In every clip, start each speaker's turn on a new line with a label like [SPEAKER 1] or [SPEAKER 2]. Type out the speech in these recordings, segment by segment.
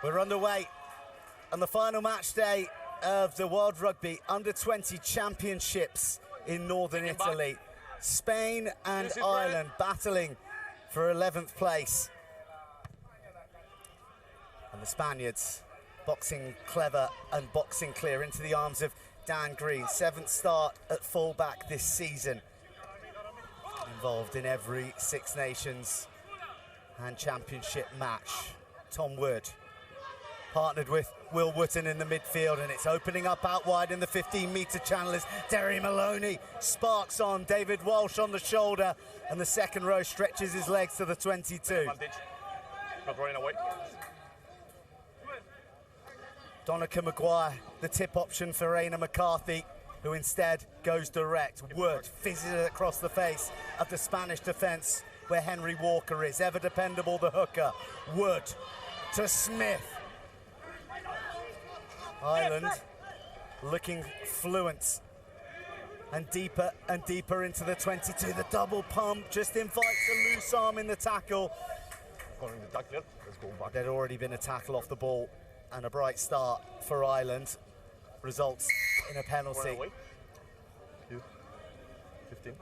[SPEAKER 1] We're underway on the final match day of the World Rugby U20 Championships in northern Italy. Spain and Ireland battling for 11th place. And the Spaniards boxing clever and boxing clear into the arms of Dan Green. 7th start at fullback this season. Involved in every Six Nations and Championship match. Tom Wood partnered with Will Wootton in the midfield, and it's opening up out wide in the 15-metre channel as Derry Maloney sparks on. David Walsh on the shoulder, and the second row stretches his legs to the 22.
[SPEAKER 2] Not running away.
[SPEAKER 1] Donica Maguire, the tip option for Raina McCarthy, who instead goes direct. Wood fizzes it across the face of the Spanish defence where Henry Walker is. Ever dependable, the hooker. Wood to Smith. Ireland looking fluent and deeper into the 22. The double pump just invites a loose arm in the tackle.
[SPEAKER 2] Let's go back.
[SPEAKER 1] There'd already been a tackle off the ball, and a bright start for Ireland results in a penalty.
[SPEAKER 2] 15.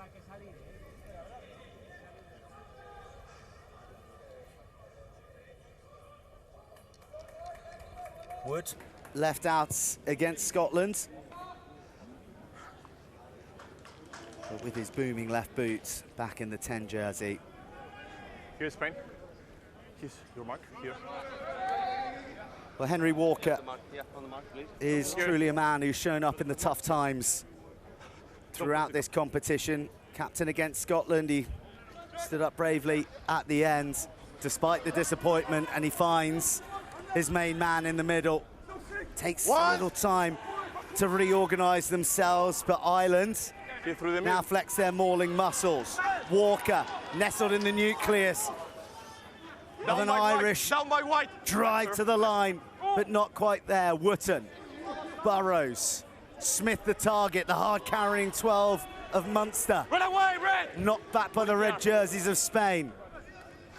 [SPEAKER 1] Wood left out against Scotland, but with his booming left boot back in the 10 jersey.
[SPEAKER 2] Here's Spain. Here's your mark. Here.
[SPEAKER 1] Well, Henry Walker
[SPEAKER 2] On the mark, please.
[SPEAKER 1] is truly a man who's shown up in the tough times throughout this competition. Captain against Scotland, he stood up bravely at the end despite the disappointment, and he finds his main man in the middle. Takes a little time to reorganise themselves, but Ireland now flex their mauling muscles. Walker nestled in the nucleus of an Irish drive to the line, but not quite there. Wootton, Burrows, Smith the target, the hard-carrying 12 of Munster.
[SPEAKER 2] Run away, Red!
[SPEAKER 1] Knocked back by the red jerseys of Spain.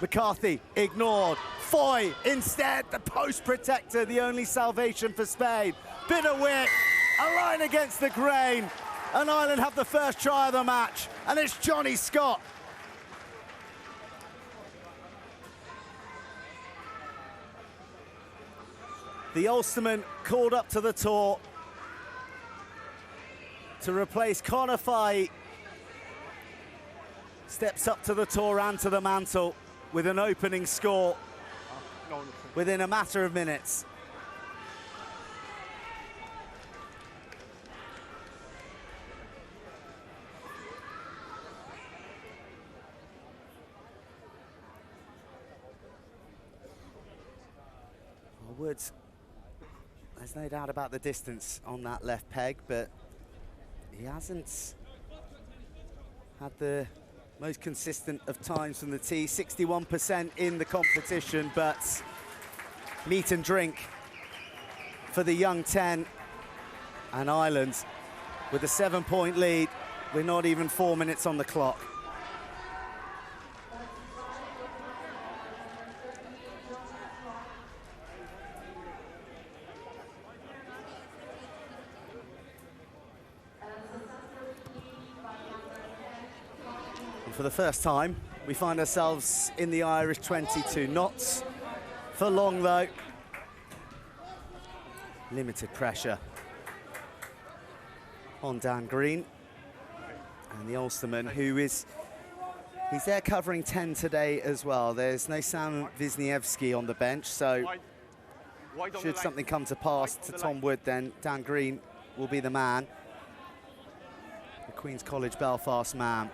[SPEAKER 1] McCarthy ignored. Foy instead, the post protector, the only salvation for Spain. Bit of wit, a line against the grain, and Ireland have the first try of the match, and it's Johnny Scott. The Ulsterman called up to the tour to replace Conor Fahey. Steps up to the tour and to the mantle with an opening score within a matter of minutes. Woods, there's no doubt about the distance on that left peg, but he hasn't had the most consistent of times from the tee. 61% in the competition, but meat and drink for the young 10. And Ireland with a 7-point lead. We're not even 4 minutes on the clock. For the first time, we find ourselves in the Irish 22. Not for long, though. Limited pressure on Dan Green. And the Ulsterman, he's there covering 10 today as well. There's no Sam Wisniewski on the bench, so should something come to pass to Tom Wood, then Dan Green will be the man. The Queen's College Belfast man.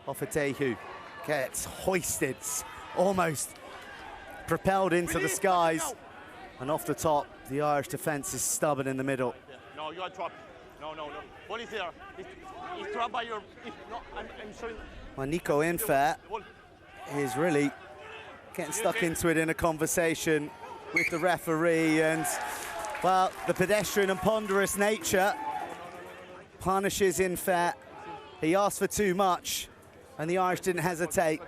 [SPEAKER 1] Ofatehu gets hoisted, almost propelled into the skies. And off the top, the Irish defence is stubborn in the middle.
[SPEAKER 2] No, you are trapped. No. Ball is there. He's trapped by your... No, I'm sorry.
[SPEAKER 1] Well, Nico Infair is really getting stuck into it in a conversation with the referee. And, well, the pedestrian and ponderous nature punishes Infair. He asked for too much, and the Irish didn't hesitate.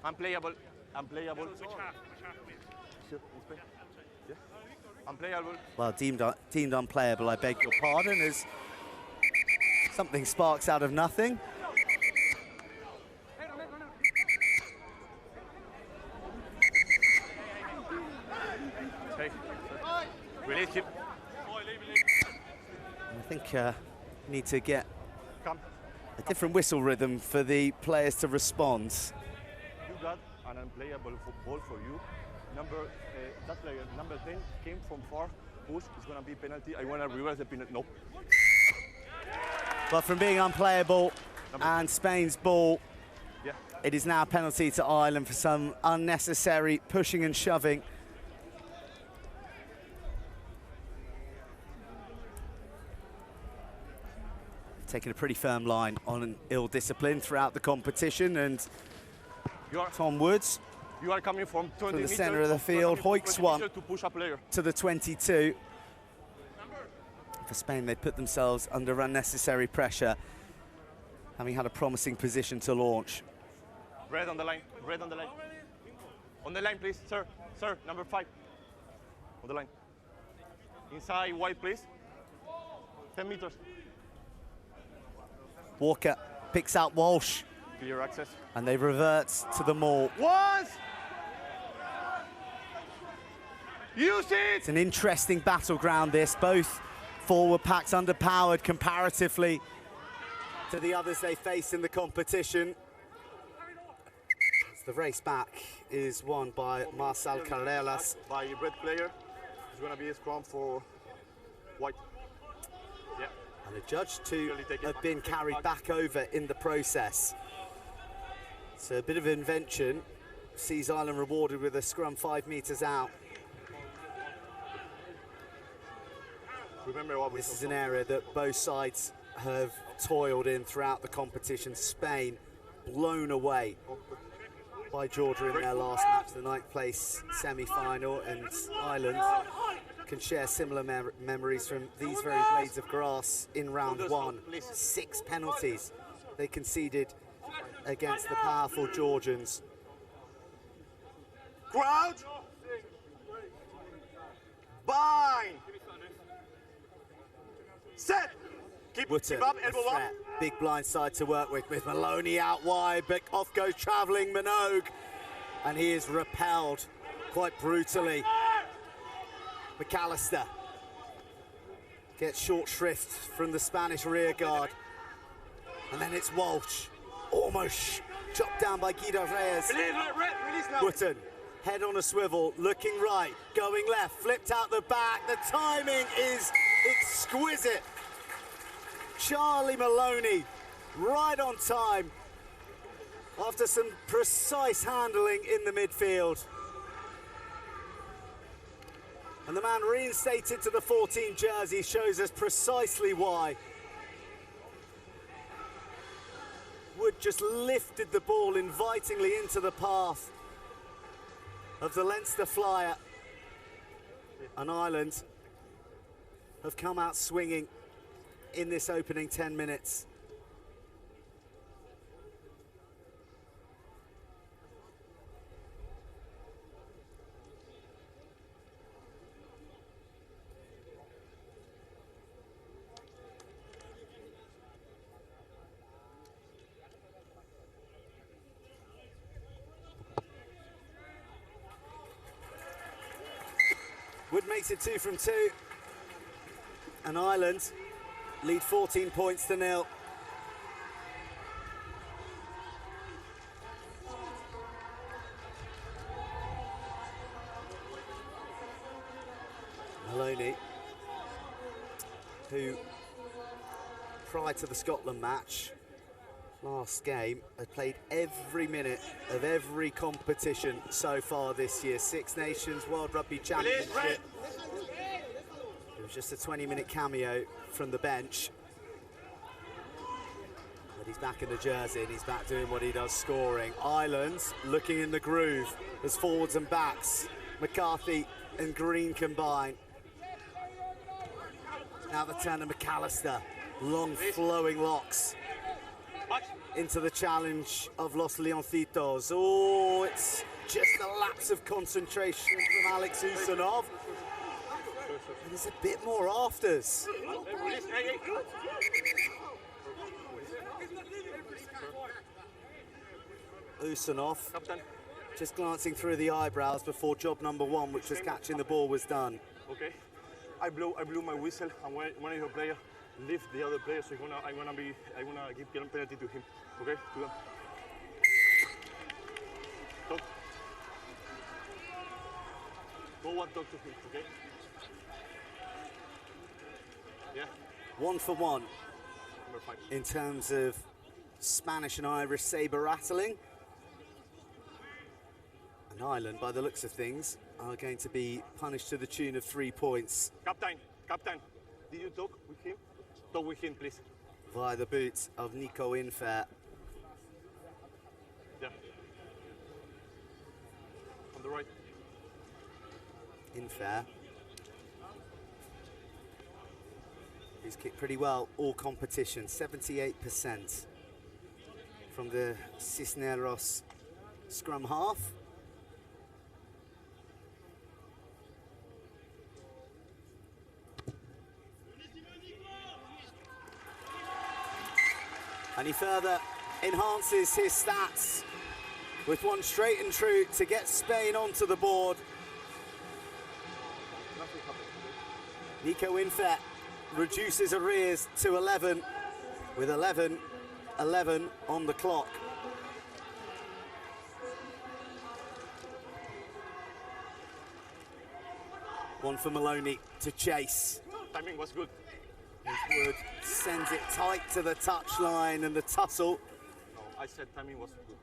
[SPEAKER 2] Unplayable. unplayable. Yeah. Unplayable.
[SPEAKER 1] Well, deemed unplayable, I beg your pardon, as something sparks out of nothing.
[SPEAKER 2] Hey. Release him.
[SPEAKER 1] I think we need to get
[SPEAKER 2] Come.
[SPEAKER 1] a different whistle rhythm for the players to respond.
[SPEAKER 2] You got an unplayable football for you. That player, number 10, came from far. Push, it's going to be penalty. I want to reverse the penalty. No.
[SPEAKER 1] But from being unplayable and Spain's ball,
[SPEAKER 2] Yeah.
[SPEAKER 1] it is now a penalty to Ireland for some unnecessary pushing and shoving. Taking a pretty firm line on an ill discipline throughout the competition, and Tom Woods
[SPEAKER 2] You are coming from 20
[SPEAKER 1] the
[SPEAKER 2] meters,
[SPEAKER 1] centre of the field, hoiks one
[SPEAKER 2] to push a player.
[SPEAKER 1] to the 22. For Spain, they put themselves under unnecessary pressure, having had a promising position to launch.
[SPEAKER 2] Red on the line, red on the line. On the line, please, sir. Sir, number 5. On the line. Inside white, please. 10 meters.
[SPEAKER 1] Walker picks out Walsh,
[SPEAKER 2] Clear access.
[SPEAKER 1] and they revert to the maul.
[SPEAKER 2] Once! Use it!
[SPEAKER 1] It's an interesting battleground, this. Both forward packs underpowered comparatively to the others they face in the competition. The race back is won by Marcel Carreras.
[SPEAKER 2] By red player. It's going to be a scrum for white. Yeah.
[SPEAKER 1] And adjudged to have been carried back over in the process. So a bit of invention sees Ireland rewarded with a scrum 5 meters out.
[SPEAKER 2] Remember what
[SPEAKER 1] This is an area that both sides have toiled in throughout the competition. Spain blown away by Georgia in their last match, the 9th place semi-final, and Ireland can share similar memories from these very blades of grass in round 1. 6 penalties they conceded against the powerful Georgians.
[SPEAKER 2] Crowd! Bind! Set! Keep
[SPEAKER 1] Wootton,
[SPEAKER 2] up,
[SPEAKER 1] a
[SPEAKER 2] elbow up.
[SPEAKER 1] threat. Big blind side to work with Maloney out wide, but off goes travelling Minogue, and he is repelled quite brutally. McAllister gets short shrift from the Spanish rear guard, and then it's Walsh, almost chopped down by Guido Reyes.
[SPEAKER 2] Release now.
[SPEAKER 1] Wootton, head on a swivel, looking right, going left, flipped out the back. The timing is exquisite. Charlie Maloney, right on time, after some precise handling in the midfield. And the man reinstated to the 14 jersey shows us precisely why. Wood just lifted the ball invitingly into the path of the Leinster flyer. And Ireland have come out swinging in this opening 10 minutes. Wood makes it 2 from 2, and Ireland lead 14 points to 0. Maloney, who prior to the Scotland match last game had played every minute of every competition so far this year. Six Nations, World Rugby Championship. It was just a 20-minute cameo from the bench. But he's back in the jersey and he's back doing what he does, scoring. Ireland looking in the groove as forwards and backs. McCarthy and Green combine. Now the turn of McAllister. Long flowing locks into the challenge of Los Leoncitos. Oh, it's just a lapse of concentration from Alex Usanov. And there's a bit more afters. Usanov just glancing through the eyebrows before job number one, which was catching the ball, was done.
[SPEAKER 2] Okay, I blew my whistle, and when one of your players lift the other player, so I'm gonna give penalty to him. Okay, to them. Talk. Go and talk to him. Okay. Yeah.
[SPEAKER 1] 1 for 1
[SPEAKER 2] Number 5.
[SPEAKER 1] in terms of Spanish and Irish sabre rattling. And Ireland, by the looks of things, are going to be punished to the tune of 3 points.
[SPEAKER 2] Captain, did you talk with him? Talk with him, please.
[SPEAKER 1] Via the boots of Nico Infair.
[SPEAKER 2] Yeah. On the right.
[SPEAKER 1] Infair. He's kicked pretty well all competition, 78% from the Cisneros scrum half. And he further enhances his stats with one straight and true to get Spain onto the board. Nico Infair reduces arrears to 11 with 11 on the clock. One for Maloney to chase.
[SPEAKER 2] Timing was good.
[SPEAKER 1] Wood sends it tight to the touchline, and the tussle.
[SPEAKER 2] No, I said timing was good.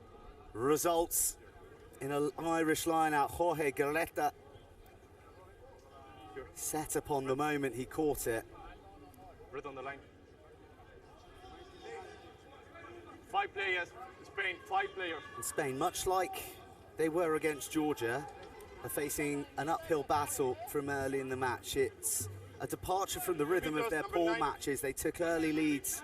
[SPEAKER 1] Results in an Irish line-out. Jorge Garreta set upon the moment he caught it.
[SPEAKER 2] Red on the line. 5 players, Spain, 5 players.
[SPEAKER 1] And Spain, much like they were against Georgia, are facing an uphill battle from early in the match. It's a departure from the rhythm of their pool matches. They took early leads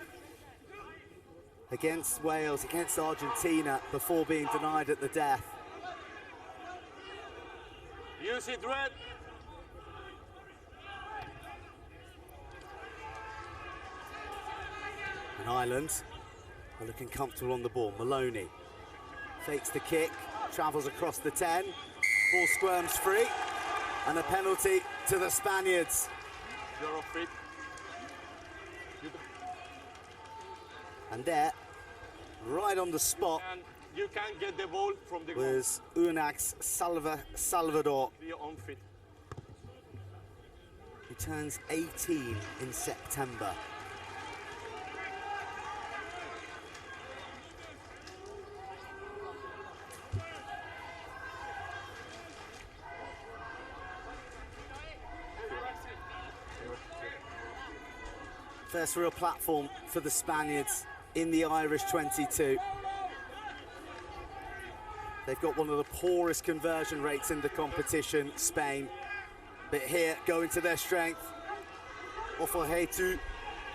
[SPEAKER 1] against Wales, against Argentina, before being denied at the death.
[SPEAKER 2] Use it, Red.
[SPEAKER 1] And Ireland are looking comfortable on the ball. Maloney fakes the kick, travels across the 10, ball squirms free, and a penalty to the Spaniards.
[SPEAKER 2] You're off feet.
[SPEAKER 1] And there, right on the spot,
[SPEAKER 2] And you can get the ball from the goal.
[SPEAKER 1] was Unax Salvador.
[SPEAKER 2] Be on feet.
[SPEAKER 1] He turns 18 in September. First real platform for the Spaniards in the Irish 22. They've got one of the poorest conversion rates in the competition, Spain. But here, going to their strength. Ofohetu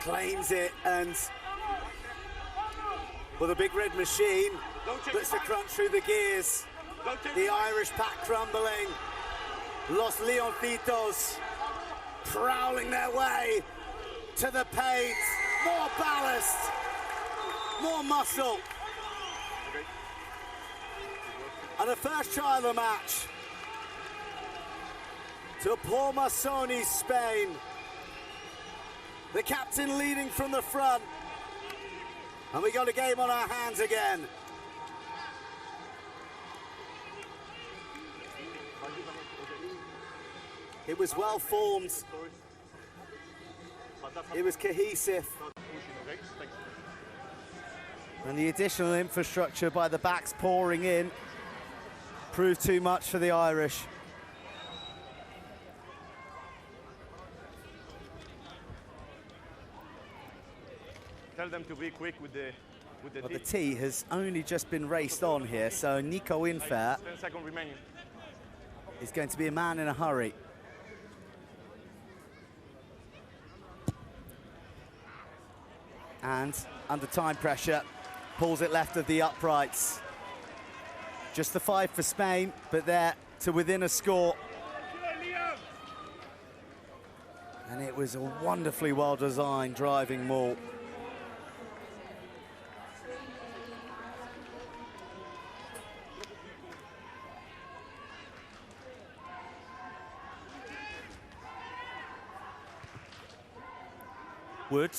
[SPEAKER 1] claims it, and with a big red machine, puts the crunch through the gears. The Irish pack crumbling. Los Leoncitos prowling their way to the paint. More ballast, more muscle. And the first try of the match to Paul Massoni's Spain. The captain leading from the front. And we got a game on our hands again. It was well formed. It was cohesive. And the additional infrastructure by the backs pouring in proved too much for the Irish.
[SPEAKER 2] Tell them to be quick with the
[SPEAKER 1] But the tee has only just been raced on here, so Nico Infair
[SPEAKER 2] 10 seconds remaining.
[SPEAKER 1] is going to be a man in a hurry. And under time pressure, pulls it left of the uprights. Just the 5 for Spain, but they're to within a score. And it was a wonderfully well-designed driving maul. Wood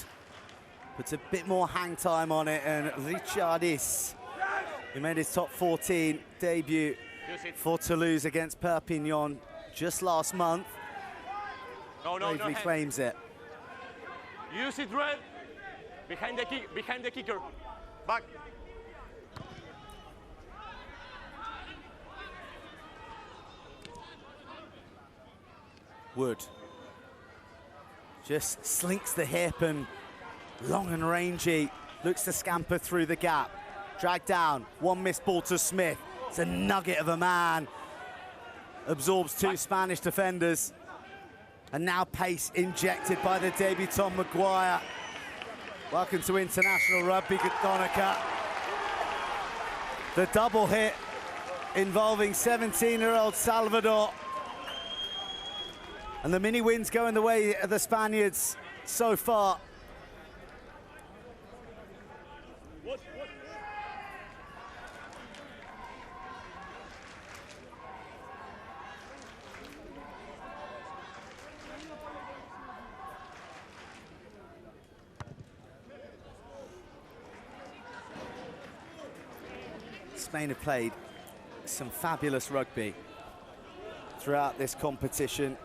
[SPEAKER 1] puts a bit more hang time on it, and Richardis, who made his top 14 debut for Toulouse against Perpignan just last month, bravely claims it.
[SPEAKER 2] Use it, Red. Behind the kicker. Back.
[SPEAKER 1] Wood just slinks the hip and long and rangy, looks to scamper through the gap. Dragged down, one missed ball to Smith. It's a nugget of a man. Absorbs 2 Spanish defenders. And now pace injected by the debutant Maguire. Welcome to international rugby, Donica. The double hit involving 17-year-old Salvador. And the mini wins going the way of the Spaniards so far. Spain have played some fabulous rugby throughout this competition.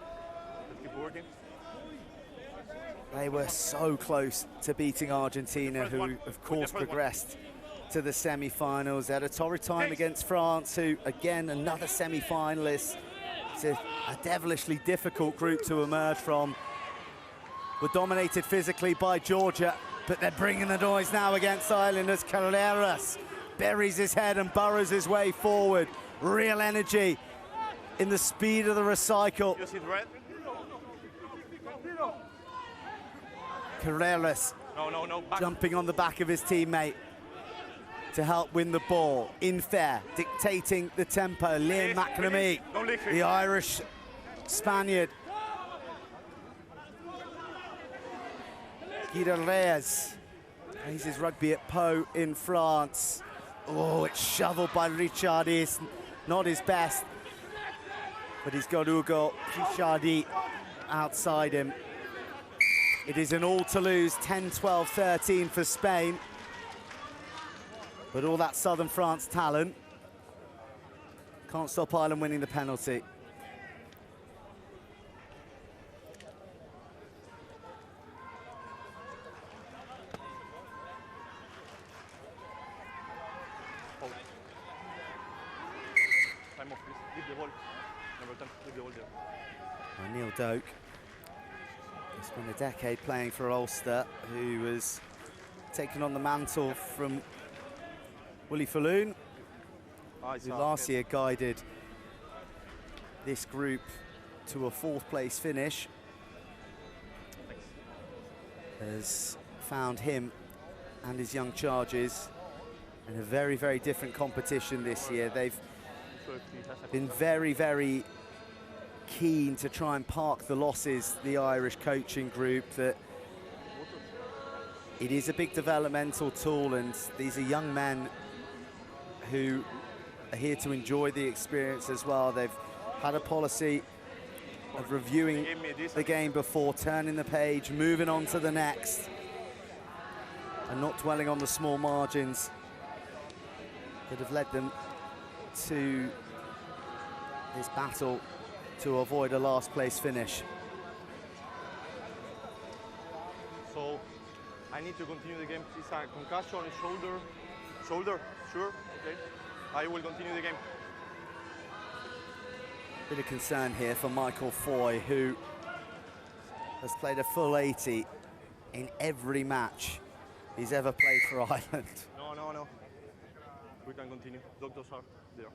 [SPEAKER 1] They were so close to beating Argentina, who of course progressed to the semi-finals. They had a torrid time against France, who again another semi-finalist. It's a devilishly difficult group to emerge from. Were dominated physically by Georgia, but they're bringing the noise now against Ireland as Carreras buries his head and burrows his way forward. Real energy in the speed of the recycle. Carreras jumping on the back of his teammate to help win the ball. In fair, dictating the tempo. Liam McNamee, the Irish Spaniard. Guido Reyes plays his rugby at Pau in France. Oh, it's shoveled by Richardis, not his best, but he's got Hugo Richardi outside him. It is an all Toulouse, 10-12-13 for Spain. But all that southern France talent can't stop Ireland winning the penalty.
[SPEAKER 2] Time off, please. Give the ball. Number 10, give the ball there.
[SPEAKER 1] Neil Doak has spent a decade playing for Ulster, who was taken on the mantle from Willie Falloon, who last year guided this group to a 4th place finish. Has found him and his young charges in a very, very different competition this year. They've been very, very keen to try and park the losses, the Irish coaching group, that it is a big developmental tool, and these are young men who are here to enjoy the experience as well. They've had a policy of reviewing the game before turning the page, moving on to the next, and not dwelling on the small margins that have led them to this battle to avoid a last place finish.
[SPEAKER 2] So I need to continue the game. It's a concussion, shoulder, sure, okay. I will continue the game.
[SPEAKER 1] Bit of concern here for Michael Foy, who has played a full 80 in every match he's ever played for Ireland.
[SPEAKER 2] No. We can continue. Doctors are there.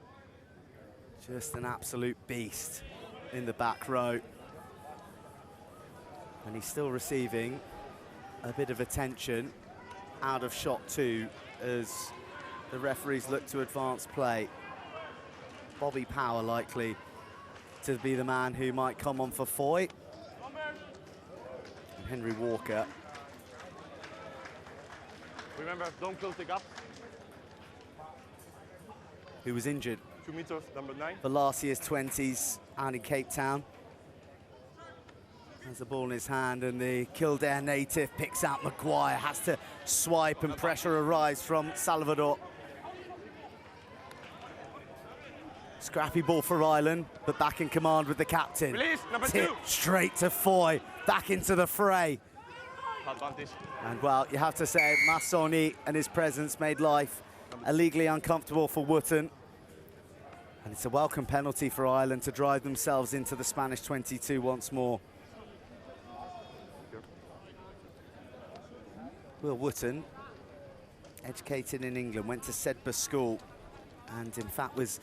[SPEAKER 1] Just an absolute beast in the back row. And he's still receiving a bit of attention out of shot 2 as the referees look to advance play. Bobby Power likely to be the man who might come on for Foy. And Henry Walker.
[SPEAKER 2] Remember, don't close the gap.
[SPEAKER 1] Who was injured
[SPEAKER 2] 2 meters, number 9.
[SPEAKER 1] for last year's 20s out in Cape Town. Has the ball in his hand, and the Kildare native picks out Maguire, has to swipe, and pressure arrives from Salvador. Scrappy ball for Ireland, but back in command with the captain.
[SPEAKER 2] Release, number
[SPEAKER 1] Tip
[SPEAKER 2] 2.
[SPEAKER 1] straight to Foy, back into the fray.
[SPEAKER 2] Advantage.
[SPEAKER 1] And well, you have to say, Massoni and his presence made life illegally uncomfortable for Wootton. And it's a welcome penalty for Ireland to drive themselves into the Spanish 22 once more. Will Wootton, educated in England, went to Sedbergh School, and in fact was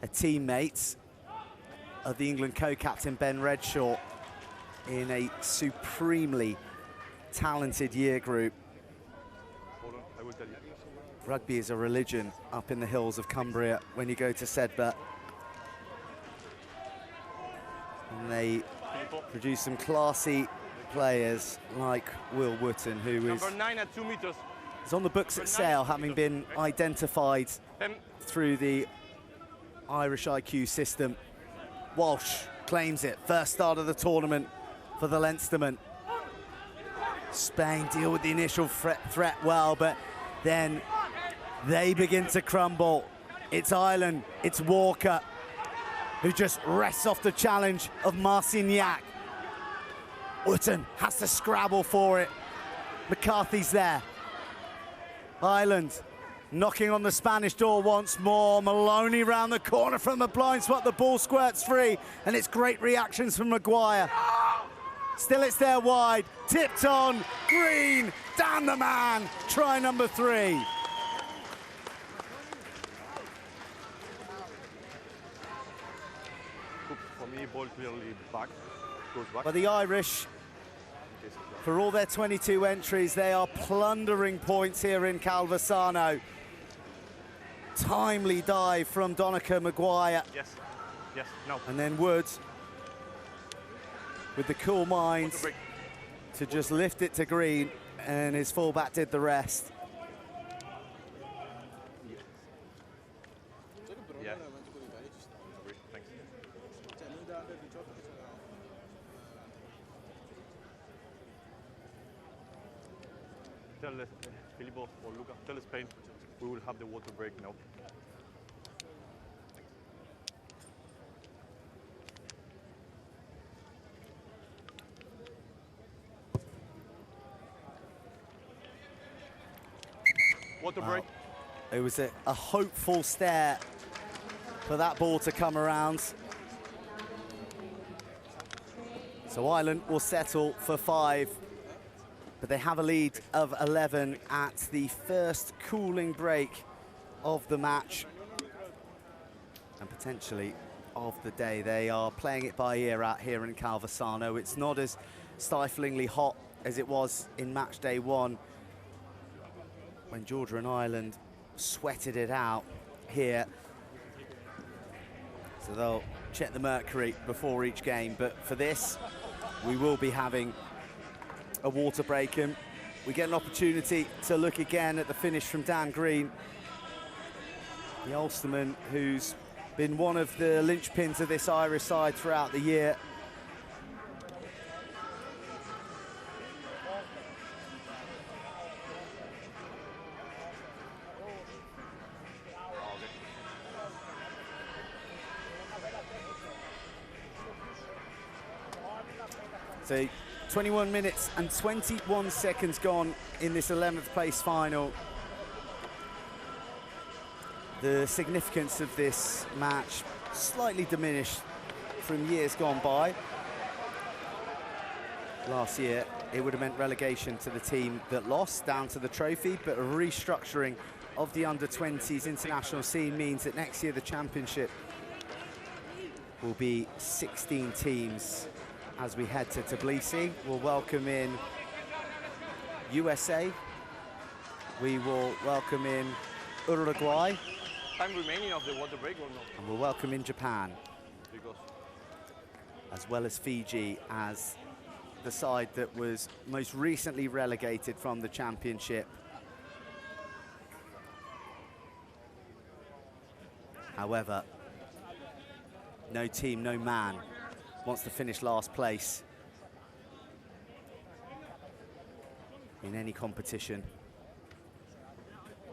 [SPEAKER 1] a teammate of the England co-captain Ben Redshaw in a supremely talented year group.
[SPEAKER 2] Hold on, I will tell you.
[SPEAKER 1] Rugby is a religion up in the hills of Cumbria when you go to Sedbergh. And they produce some classy players like Will Wootton, who
[SPEAKER 2] Number 9 at 2 meters.
[SPEAKER 1] is on the books at Sale, having been identified
[SPEAKER 2] 10.
[SPEAKER 1] through the Irish IQ system. Walsh claims it. First start of the tournament for the Leinstermen. Spain deal with the initial threat well, but then they begin to crumble. It's Ireland, it's Walker, who just rests off the challenge of Marcignac. Wootton has to scrabble for it. McCarthy's there. Ireland knocking on the Spanish door once more. Maloney round the corner from the blind spot. The ball squirts free, and it's great reactions from Maguire. Still it's there wide. Tipped on. Green. Down the man. Try number 3.
[SPEAKER 2] For me, ball clearly back. Goes back.
[SPEAKER 1] But the Irish, for all their 22 entries, they are plundering points here in Calvisano. Timely dive from Donica Maguire.
[SPEAKER 2] Yes. Yes. No.
[SPEAKER 1] And then Woods, with the cool mind
[SPEAKER 2] Water break.
[SPEAKER 1] to just lift it to green, and his fullback did the rest.
[SPEAKER 2] Yeah. Thanks. Tell Filippo or Luca, tell Spain we will have the water break now. Water break.
[SPEAKER 1] It was a hopeful stare for that ball to come around. So Ireland will settle for 5, but they have a lead of 11 at the first cooling break of the match, and potentially of the day. They are playing it by ear out here in Calvisano. It's not as stiflingly hot as it was in match day 1, when Georgia and Ireland sweated it out here. So they'll check the mercury before each game, but for this, we will be having a water break, and we get an opportunity to look again at the finish from Dan Green, the Ulsterman who's been one of the linchpins of this Irish side throughout the year. So 21 minutes and 21 seconds gone in this 11th place final. The significance of this match slightly diminished from years gone by. Last year, it would have meant relegation to the team that lost, down to the trophy, but a restructuring of the under-20s international scene means that next year the championship will be 16 teams. As we head to Tbilisi, we'll welcome in USA. We will welcome in Uruguay.
[SPEAKER 2] time remaining of the water break or no?
[SPEAKER 1] And we're welcoming Japan,
[SPEAKER 2] Because
[SPEAKER 1] as well as Fiji, as the side that was most recently relegated from the championship. However, no team, no man wants to finish last place in any competition.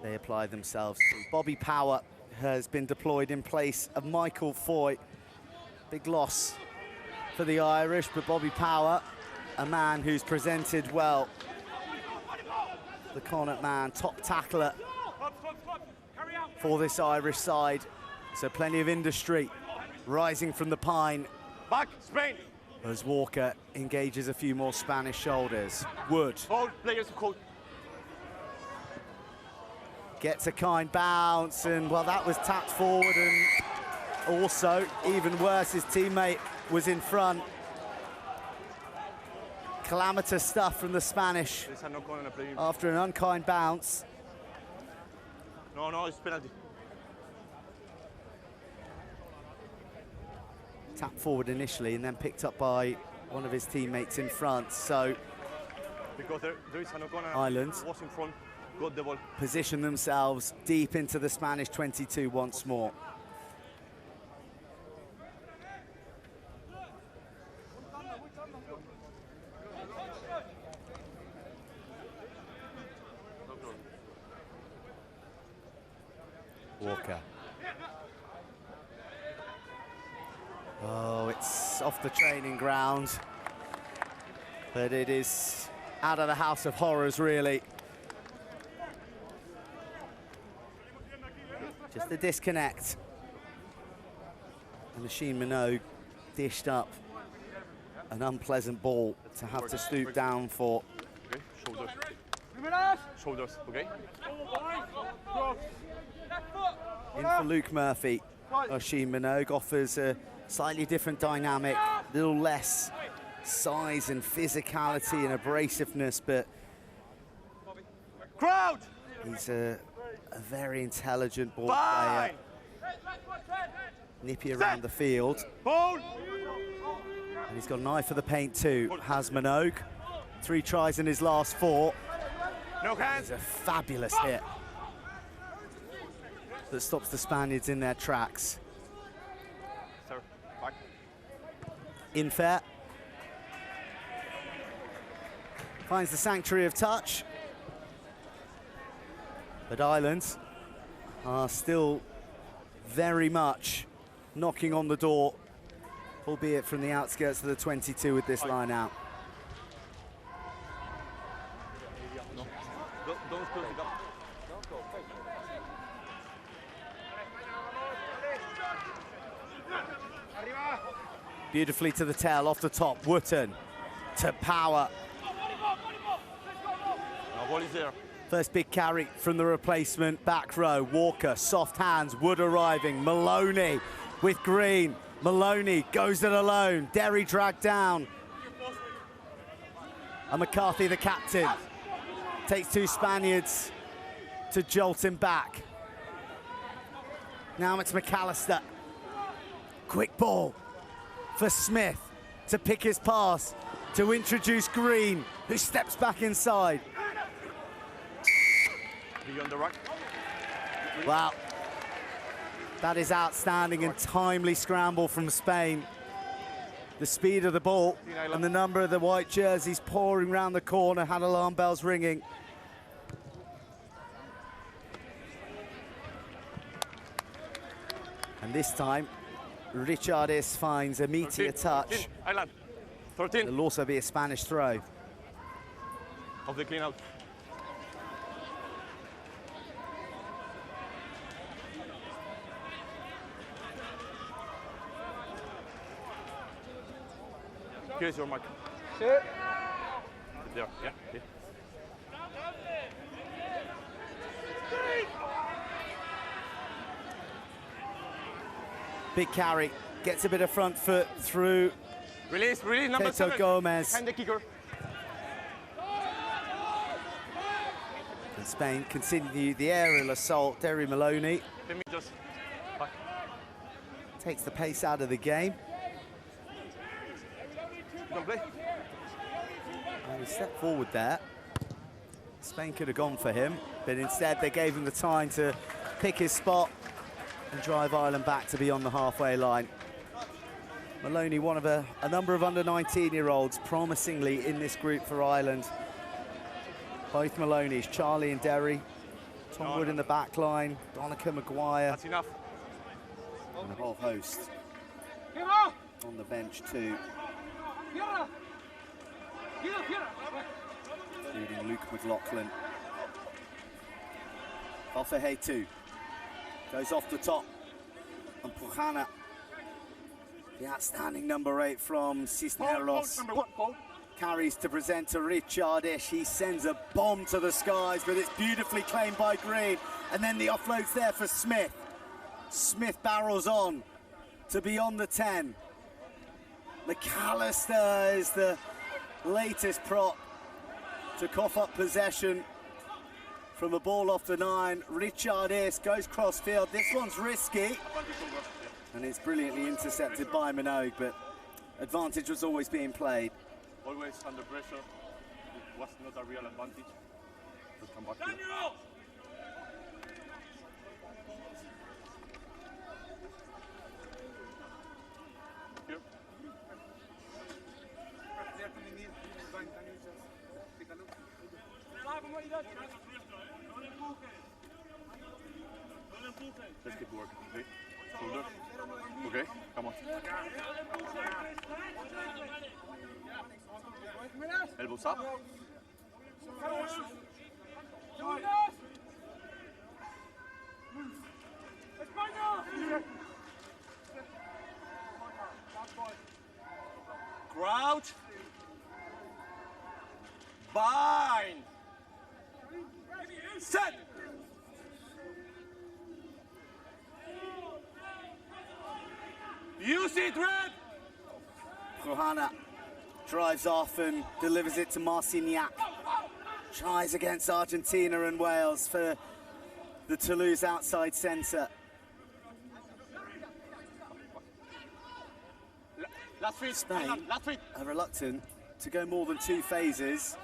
[SPEAKER 1] They apply themselves. Bobby Power has been deployed in place of Michael Foy. Big loss for the Irish, but Bobby Power, a man who's presented well. The Connacht man, top tackler for this Irish side. So plenty of industry rising from the pine.
[SPEAKER 2] back, Spain.
[SPEAKER 1] As Walker engages a few more Spanish shoulders. Wood
[SPEAKER 2] Hold, players hold.
[SPEAKER 1] gets a kind bounce, and well, that was tapped forward, and also, even worse, his teammate was in front. Calamitous stuff from the Spanish
[SPEAKER 2] There's a knock on and a play.
[SPEAKER 1] after an unkind bounce.
[SPEAKER 2] No, it's penalty.
[SPEAKER 1] Tapped forward initially and then picked up by one of his teammates in front. So
[SPEAKER 2] Because there is a knock on and
[SPEAKER 1] Ireland
[SPEAKER 2] was in front, got the ball.
[SPEAKER 1] position themselves deep into the Spanish 22 once more. Walker. Oh, it's off the training ground, but it is out of the house of horrors, really. Just a disconnect. And Machine Minogue dished up an unpleasant ball to have to stoop down for.
[SPEAKER 2] Okay, shoulders. Shoulders, okay?
[SPEAKER 1] In for Luke Murphy. Machine Minogue offers a slightly different dynamic, a little less size and physicality and abrasiveness, but
[SPEAKER 2] Crowd!
[SPEAKER 1] he's a very intelligent ball
[SPEAKER 2] Fine!
[SPEAKER 1] player. Nippy around the field.
[SPEAKER 2] Hold!
[SPEAKER 1] And he's got an eye for the paint too, has Minogue. 3 tries in his last 4.
[SPEAKER 2] No hands!
[SPEAKER 1] It's a fabulous hit that stops the Spaniards in their tracks.
[SPEAKER 2] Sir, back.
[SPEAKER 1] In fair. Finds the sanctuary of touch. But Ireland are still very much knocking on the door, albeit from the outskirts of the 22 with this line out.
[SPEAKER 2] No. Don't close the gap.
[SPEAKER 1] Beautifully to the tail, off the top, Wooten to Power.
[SPEAKER 2] No, ball is there.
[SPEAKER 1] First big carry from the replacement back row. Walker, soft hands, Wood arriving. Maloney with Green. Maloney goes it alone. Derry dragged down. And McCarthy, the captain, takes 2 Spaniards to jolt him back. Now it's McAllister. Quick ball for Smith to pick his pass, to introduce Green, who steps back inside.
[SPEAKER 2] Beyond the rack.
[SPEAKER 1] Wow. That is outstanding and timely scramble from Spain. The speed of the ball and the number of the white jerseys pouring round the corner had alarm bells ringing. And this time, Richardes finds a meteor
[SPEAKER 2] 13,
[SPEAKER 1] touch.
[SPEAKER 2] 13, Ireland. 13
[SPEAKER 1] There'll also be a Spanish throw.
[SPEAKER 2] of the clean out. Here's your mark. There, yeah. Here.
[SPEAKER 1] Big carry, gets a bit of front foot through
[SPEAKER 2] Release, number
[SPEAKER 1] Teto
[SPEAKER 2] 7.
[SPEAKER 1] Gomez.
[SPEAKER 2] Behind the kicker.
[SPEAKER 1] And Spain continue the aerial assault. Derry Maloney
[SPEAKER 2] 10 meters. Back.
[SPEAKER 1] Takes the pace out of the game.
[SPEAKER 2] You can play.
[SPEAKER 1] And he stepped forward there. Spain could have gone for him, but instead they gave him the time to pick his spot and drive Ireland back to be on the halfway line. Maloney, one of a number of under-19-year-olds promisingly in this group for Ireland. Both Maloney's, Charlie and Derry. Tom Wood in the back line, Donica Maguire.
[SPEAKER 2] That's enough.
[SPEAKER 1] And a whole host on the bench too. Including Luke McLaughlin. Offahetu goes off the top. And Puhana, the outstanding number 8 from Cisneros, carries to present to Richardish. He sends a bomb to the skies, but it's beautifully claimed by Green. And then the offload's there for Smith. Smith barrels on to beyond the 10. McAllister is the latest prop to cough up possession from a ball off the 9. Richardish goes cross-field. This one's risky. And it's brilliantly intercepted by Minogue, but advantage was always being played.
[SPEAKER 2] Always under pressure. It was not a real advantage. Just come back here. Here. Let's keep working, okay? Shoulder. Okay, come on. Elbows up. Crouch. Bind. Set. Use it, Red.
[SPEAKER 1] Puhana drives off and delivers it to Marcignac. Tries against Argentina and Wales for the Toulouse outside centre.
[SPEAKER 2] Last feet.
[SPEAKER 1] Spain
[SPEAKER 2] Last feet.
[SPEAKER 1] are reluctant to go more than 2 phases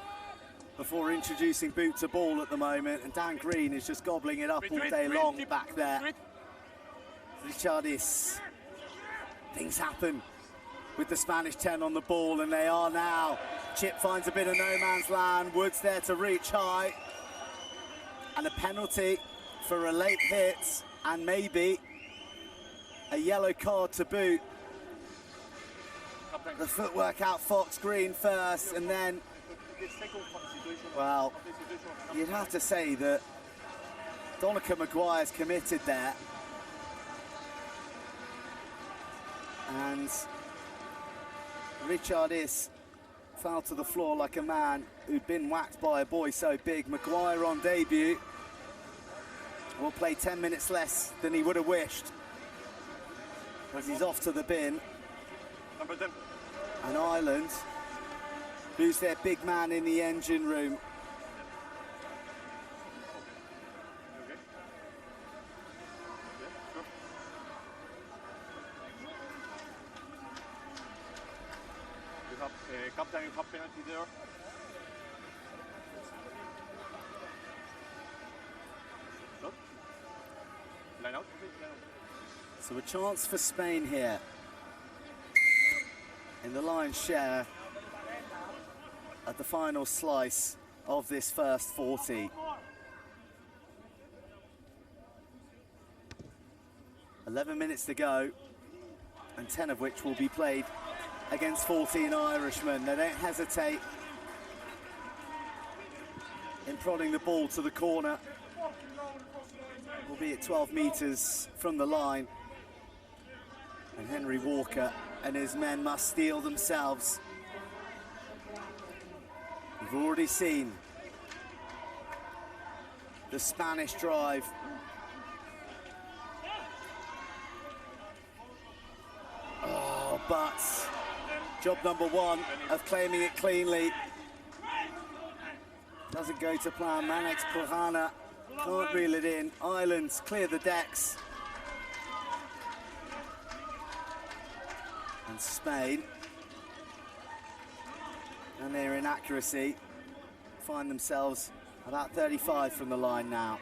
[SPEAKER 1] before introducing boot to ball at the moment, and Dan Green is just gobbling it up all day long back there. Richardis. Things happen with the Spanish 10 on the ball, and they are now. Chip finds a bit of no man's land. Wood's there to reach high. And a penalty for a late hit, and maybe a yellow card to boot. The footwork out Fox Green first, and then, well, you'd have to say that Donica Maguire's committed there. And Richardis fell to the floor like a man who'd been whacked by a boy so big. Maguire on debut will play 10 minutes less than he would have wished, as he's off to the bin.
[SPEAKER 2] Number 10.
[SPEAKER 1] And Ireland lose their big man in the engine room.
[SPEAKER 2] Okay. Yeah, sure. You have captain, you have penalty there. No? Line out.
[SPEAKER 1] So a chance for Spain here in the lion's share at the final slice of this first 40. 11 minutes to go, and 10 of which will be played against 14 Irishmen. They don't hesitate in prodding the ball to the corner, albeit 12 metres from the line. And Henry Walker and his men must steel themselves. We've already seen the Spanish drive. Oh, but job number 1 of claiming it cleanly doesn't go to plan. Manex Puhana Can't reel it in. Ireland clear the decks. And Spain, and their inaccuracy, find themselves about 35 from the line now.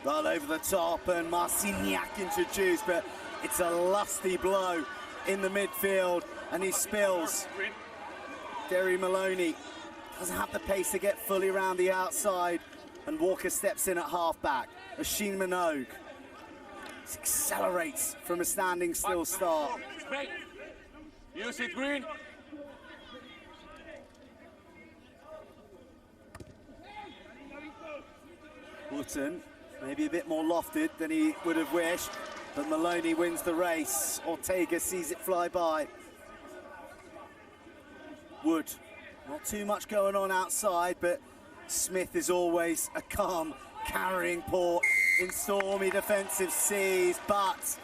[SPEAKER 1] Well over the top, and Marciniak introduced, but it's a lusty blow in the midfield, and he spills. Derry Maloney doesn't have the pace to get fully around the outside, and Walker steps in at halfback. Oisin Minogue accelerates from a standing still start.
[SPEAKER 2] Use it, Green.
[SPEAKER 1] Wootton, maybe a bit more lofted than he would have wished, but Maloney wins the race. Ortega sees it fly by. Wood, not too much going on outside, but Smith is always a calm, carrying port in stormy defensive seas, but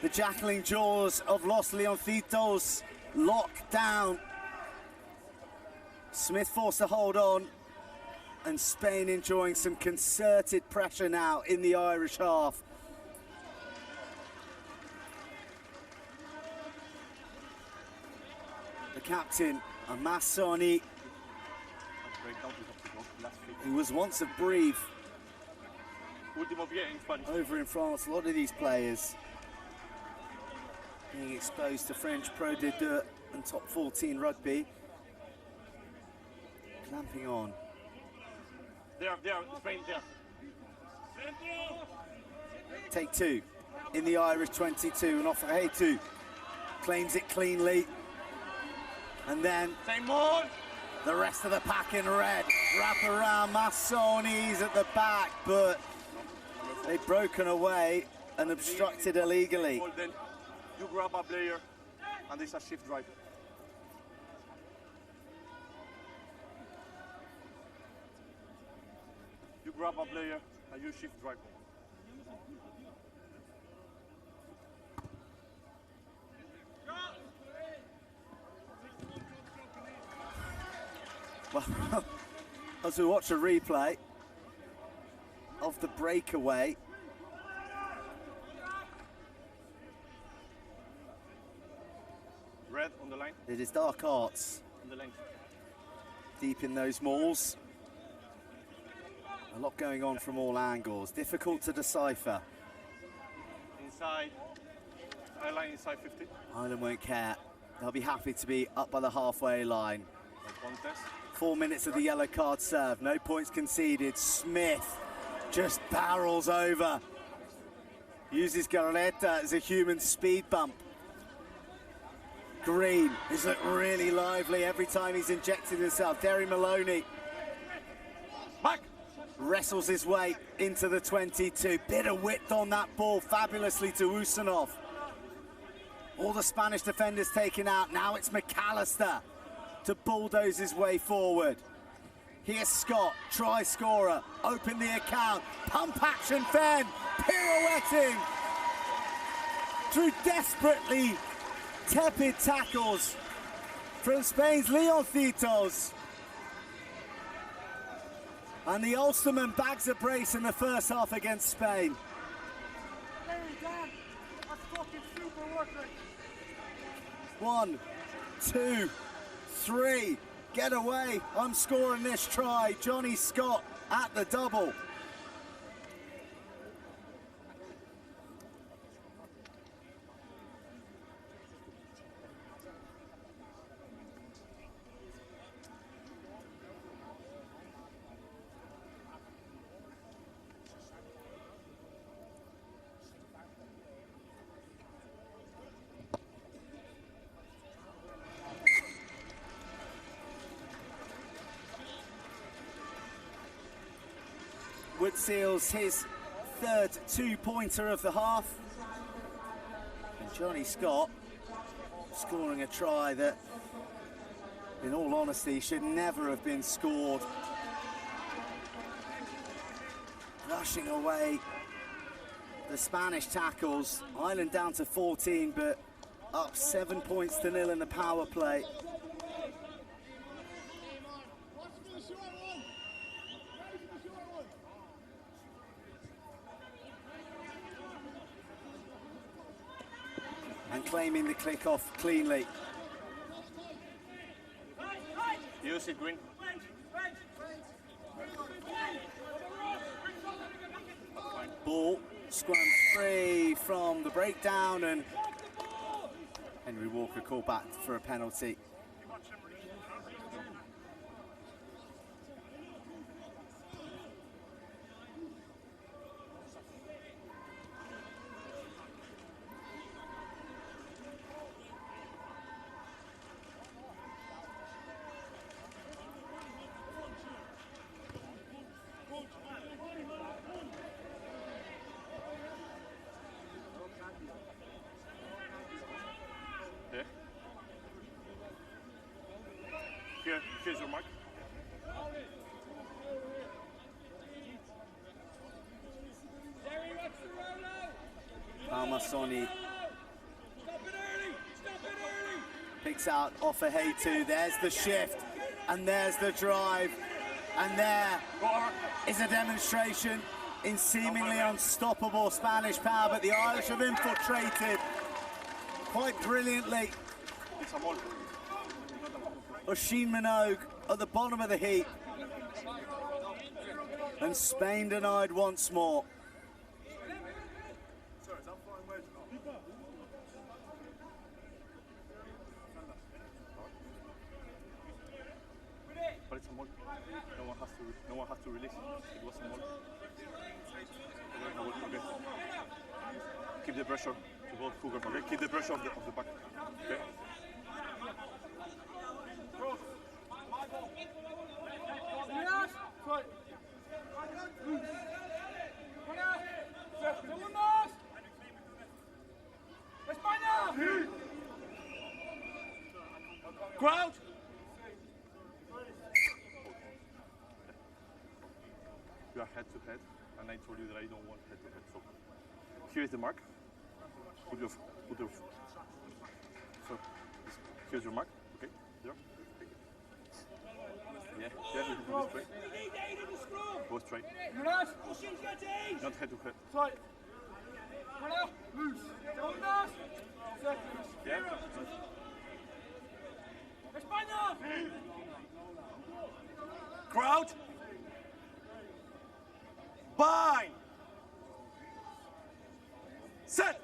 [SPEAKER 1] the jackling jaws of Los Leoncitos lock down. Smith forced to hold on, and Spain enjoying some concerted pressure now in the Irish half. The captain, Amassoni, who was once a Brive over in France. A lot of these players being exposed to French Pro D2 and top 14 rugby. Clamping on.
[SPEAKER 2] There, Spain, there.
[SPEAKER 1] Take two in the Irish 22, and Offahetu claims it cleanly. And then the rest of the pack in red wrap around. Massoni's at the back, but they've broken away and obstructed illegally.
[SPEAKER 2] Then you grab a player, and there's a shift drive. You grab a player, and you shift drive.
[SPEAKER 1] Well, as we watch a replay of the breakaway,
[SPEAKER 2] Red on the line.
[SPEAKER 1] it is Dark Arts
[SPEAKER 2] On the line.
[SPEAKER 1] deep in those mauls. A lot going on from all angles, difficult to decipher.
[SPEAKER 2] Inside. I line inside 50.
[SPEAKER 1] Ireland won't care. They'll be happy to be up by the halfway line.
[SPEAKER 2] Contest.
[SPEAKER 1] 4 minutes of the yellow card serve, no points conceded. Smith just barrels over. Uses Garreta as a human speed bump. Green has looked really lively every time he's injected himself. Derry Maloney
[SPEAKER 2] Back.
[SPEAKER 1] wrestles his way into the 22. Bit of width on that ball, fabulously to Usanov. All the Spanish defenders taken out. Now it's McAllister to bulldoze his way forward. Here's Scott, try scorer, open the account, pump action Fenn, pirouetting through desperately tepid tackles from Spain's Leoncitos. And the Ulsterman bags a brace in the first half against Spain. One, two, three, get away, I'm scoring this try. Johnny Scott at the double. Wood seals his third two-pointer of the half. And Johnny Scott scoring a try that, in all honesty, should never have been scored. Rushing away the Spanish tackles. Ireland down to 14, but up 7 points to 0 in the power play. And claiming the kick-off cleanly.
[SPEAKER 2] Use it, Green.
[SPEAKER 1] Ball scrums free from the breakdown, and Henry Walker called back for a penalty.
[SPEAKER 2] Here's your mark.
[SPEAKER 1] Palmasoni picks out off a Hey2. There's the shift, and there's the drive, and there is a demonstration in seemingly unstoppable Spanish power, but the Irish have infiltrated quite brilliantly. Oisin Minogue at the bottom of the heap, and Spain denied once more.
[SPEAKER 2] But it's a mole. No one has to release. It was a mole. Okay. Keep the pressure to both hookers. Okay. Keep the pressure of the back. Okay. Crowd! You are head to head, and I told you that I don't want head to head. So here is the mark. Put your. So here's your mark. Okay, there. Yeah, you can go straight. Go straight. Not head to head. Yeah. Crowd. Bind. Set.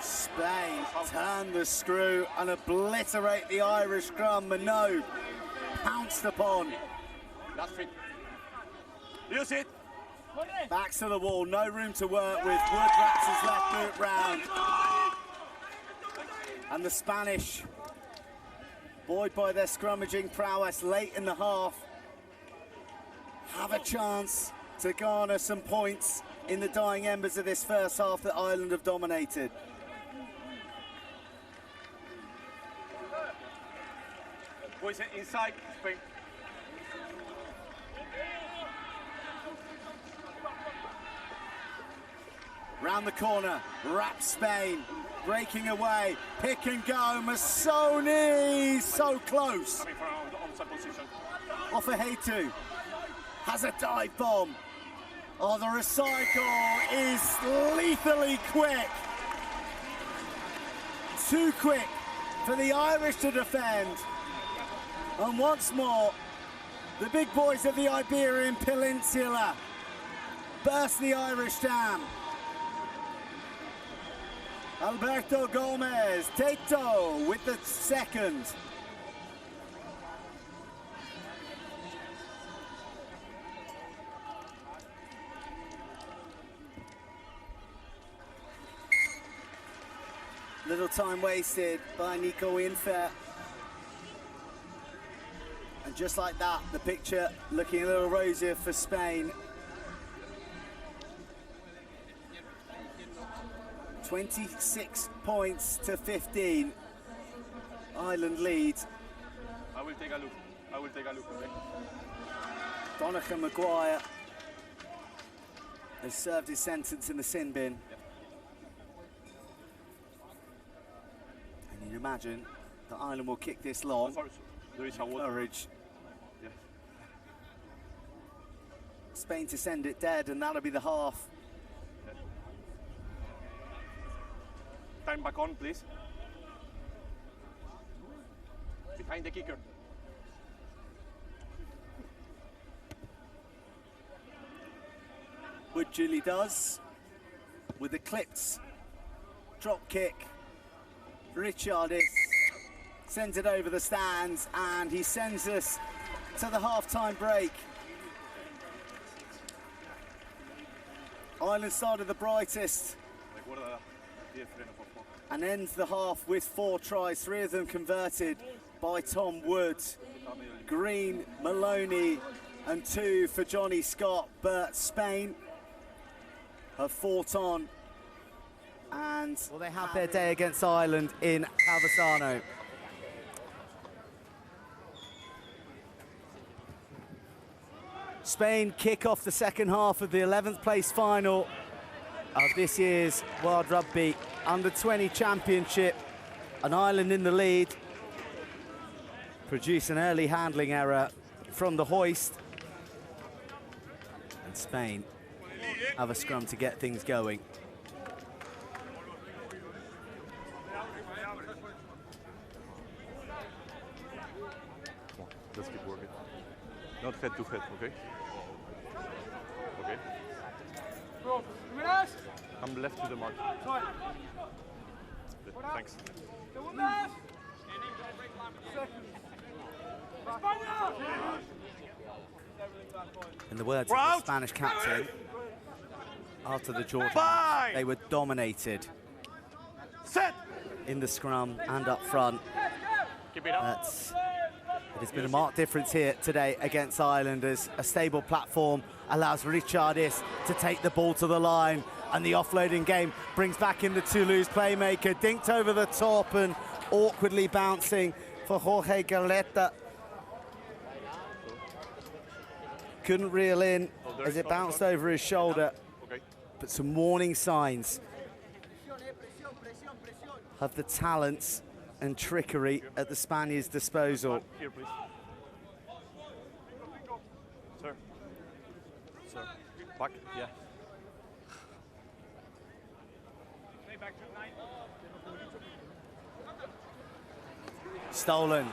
[SPEAKER 1] Spain turn the screw and obliterate the Irish scrum. Minogue pounced upon.
[SPEAKER 2] Last feet. Use it.
[SPEAKER 1] Backs to the wall, no room to work with. Wood wraps his left boot round. And the Spanish, buoyed by their scrummaging prowess late in the half, have a chance to garner some points in the dying embers of this first half that Ireland have dominated.
[SPEAKER 2] Boys inside, Spain.
[SPEAKER 1] Round the corner, wrap Spain, breaking away, pick and go, Masoni, so close.
[SPEAKER 2] Coming from the onside position.
[SPEAKER 1] Off a Hey2, has a dive bomb. Oh, the recycle is lethally quick. Too quick for the Irish to defend. And once more, the big boys of the Iberian Peninsula burst the Irish dam. Alberto Gomez, Teto with the second. Little time wasted by Nico Infer. And just like that, the picture looking a little rosier for Spain. 26 points to 15. Ireland leads.
[SPEAKER 2] I will take a look. Okay.
[SPEAKER 1] Donegan Maguire has served his sentence in the sin bin. And you'd imagine that Ireland will kick this long.
[SPEAKER 2] There is a
[SPEAKER 1] Courage.
[SPEAKER 2] Yeah.
[SPEAKER 1] Spain to send it dead, and that'll be the half.
[SPEAKER 2] Time back on, please. Behind the kicker.
[SPEAKER 1] Wood Julie does with the clipped drop kick. Richardis sends it over the stands, and he sends us to the half-time break. Ireland started the brightest and ends the half with 4 tries, 3 of them converted by Tom Wood. Green, Maloney, and 2 for Johnny Scott, but Spain have fought on, and well, they have their day against Ireland in Calvisano. Spain kick off the second half of the 11th place final of this year's World Rugby U20 Championship, and Ireland in the lead. Produce an early handling error from the hoist, and Spain have a scrum to get things going.
[SPEAKER 2] Come on, let's keep working. Not head to head, okay? Okay. I'm left to the mark. Thanks.
[SPEAKER 1] In the words of the Spanish captain, after the Georgia match, they were dominated in the scrum and up front.
[SPEAKER 2] Keep it up.
[SPEAKER 1] It has been a marked difference here today against Ireland, as a stable platform allows Richardis to take the ball to the line, and the offloading game brings back in the Toulouse playmaker, dinked over the top and awkwardly bouncing for Jorge Galeta. Couldn't reel in as it bounced over his shoulder, but some warning signs of the talents and trickery at the Spaniards' disposal.
[SPEAKER 2] Here, please. Sir. Sir. Back. Yeah.
[SPEAKER 1] Stolen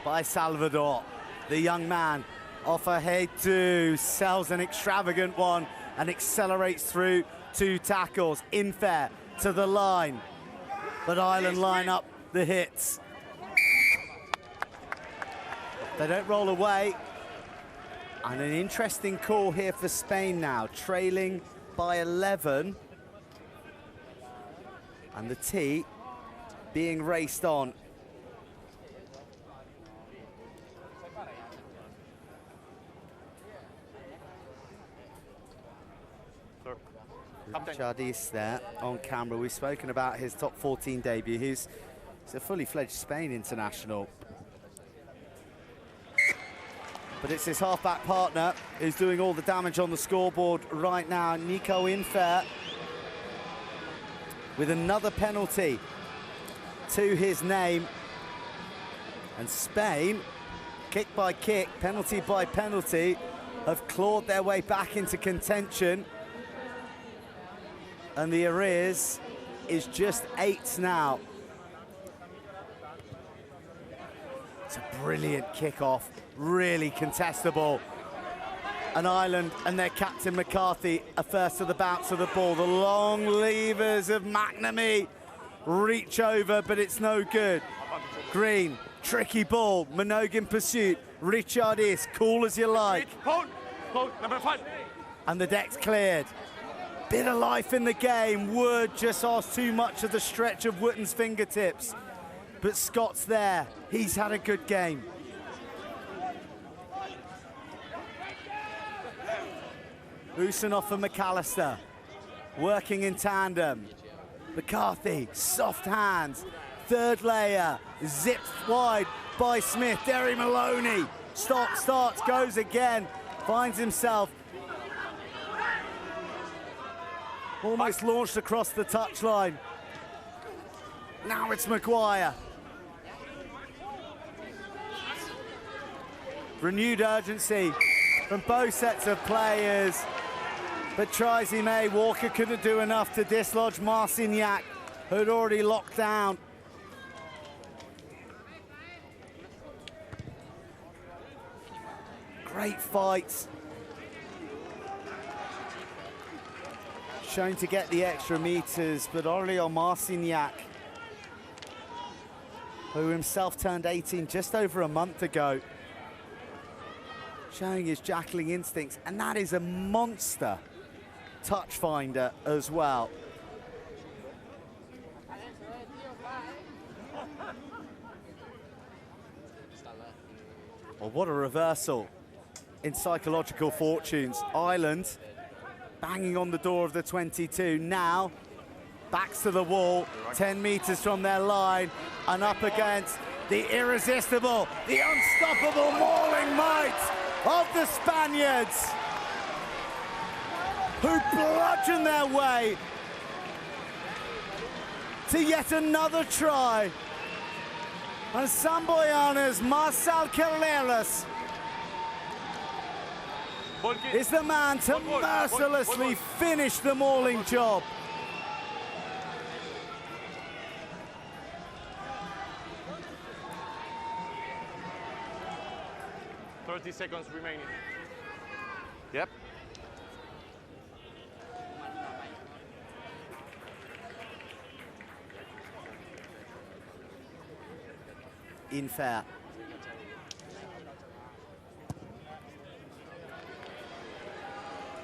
[SPEAKER 1] by Salvador. The young man off a head to sells an extravagant one and accelerates through 2 tackles. Infair to the line, but Ireland line up the hits. They don't roll away, and an interesting call here for Spain now, trailing by 11, and the tee being raced on. Richardis there on camera. We've spoken about his top 14 debut. He's a fully fledged Spain international. But it's his halfback partner who's doing all the damage on the scoreboard right now, Nico Infair, with another penalty to his name. And Spain, kick by kick, penalty by penalty, have clawed their way back into contention. And the arrears is just 8 now. It's a brilliant kickoff, really contestable. And Ireland and their captain McCarthy are first to the bounce of the ball. The long levers of McNamee reach over, but it's no good. Green, tricky ball, Minogue in pursuit. Richardis, cool as you like.
[SPEAKER 2] Hold, number 5.
[SPEAKER 1] And the deck's cleared. Bit of life in the game. Wood just asked too much of the stretch of Wotton's fingertips. But Scott's there. He's had a good game. Usanoff and McAllister working in tandem. McCarthy, soft hands. Third layer, zipped wide by Smith. Derry Maloney, stop, starts, goes again. Finds himself Almost launched across the touchline. Now it's Maguire. Renewed urgency from both sets of players. But tries he may, Walker couldn't do enough to dislodge Marcignac, who'd already locked down. Great fights. Shown to get the extra meters, but Aurélien Marcignac, who himself turned 18 just over a month ago, showing his jackling instincts, and that is a monster touch finder as well. Well, what a reversal in psychological fortunes. Ireland banging on the door of the 22. Now, backs to the wall, 10 meters from their line, and up against the irresistible, the unstoppable mauling might of the Spaniards, who bludgeon their way to yet another try. And Samboyana's Marcel Carreras is the man to mercilessly finish the mauling job.
[SPEAKER 2] "30 seconds remaining." Yep.
[SPEAKER 1] In fair.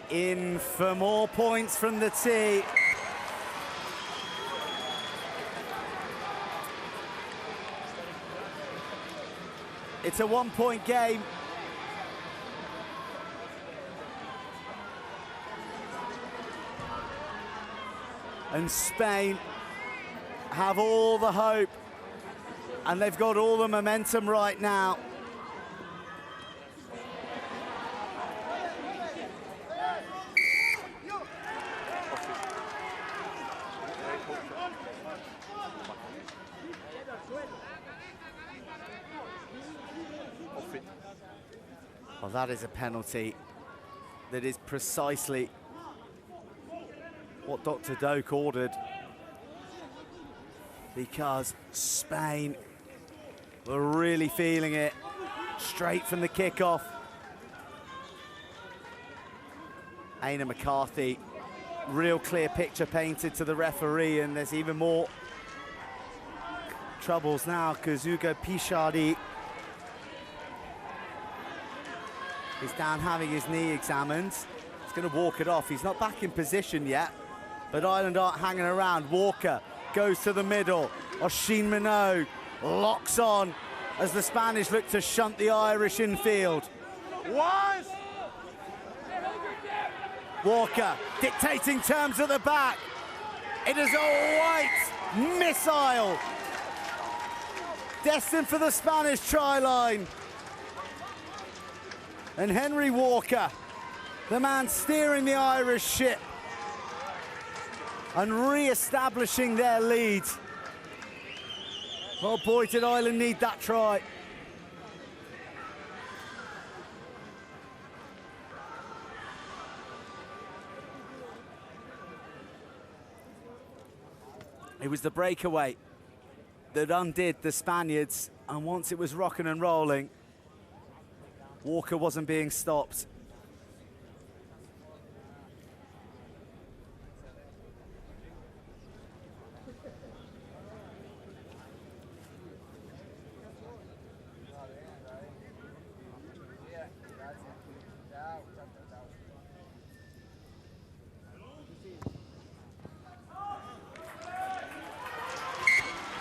[SPEAKER 1] In for more points from the tee. It's a 1-point game. And Spain have all the hope, and they've got all the momentum right now. Well, that is a penalty. That is precisely what Dr. Doak ordered, because Spain were really feeling it straight from the kickoff. Aina McCarthy, real clear picture painted to the referee, and there's even more troubles now because Hugo Pichard is down having his knee examined. He's going to walk it off. He's not back in position yet, but Ireland aren't hanging around. Walker goes to the middle. Oisin Minogue locks on as the Spanish look to shunt the Irish infield.
[SPEAKER 2] Once.
[SPEAKER 1] Walker dictating terms at the back. It is a white missile destined for the Spanish try line. And Henry Walker, the man steering the Irish ship and re-establishing their lead. Oh boy, did Ireland need that try. It was the breakaway that undid the Spaniards, and once it was rocking and rolling, Walker wasn't being stopped.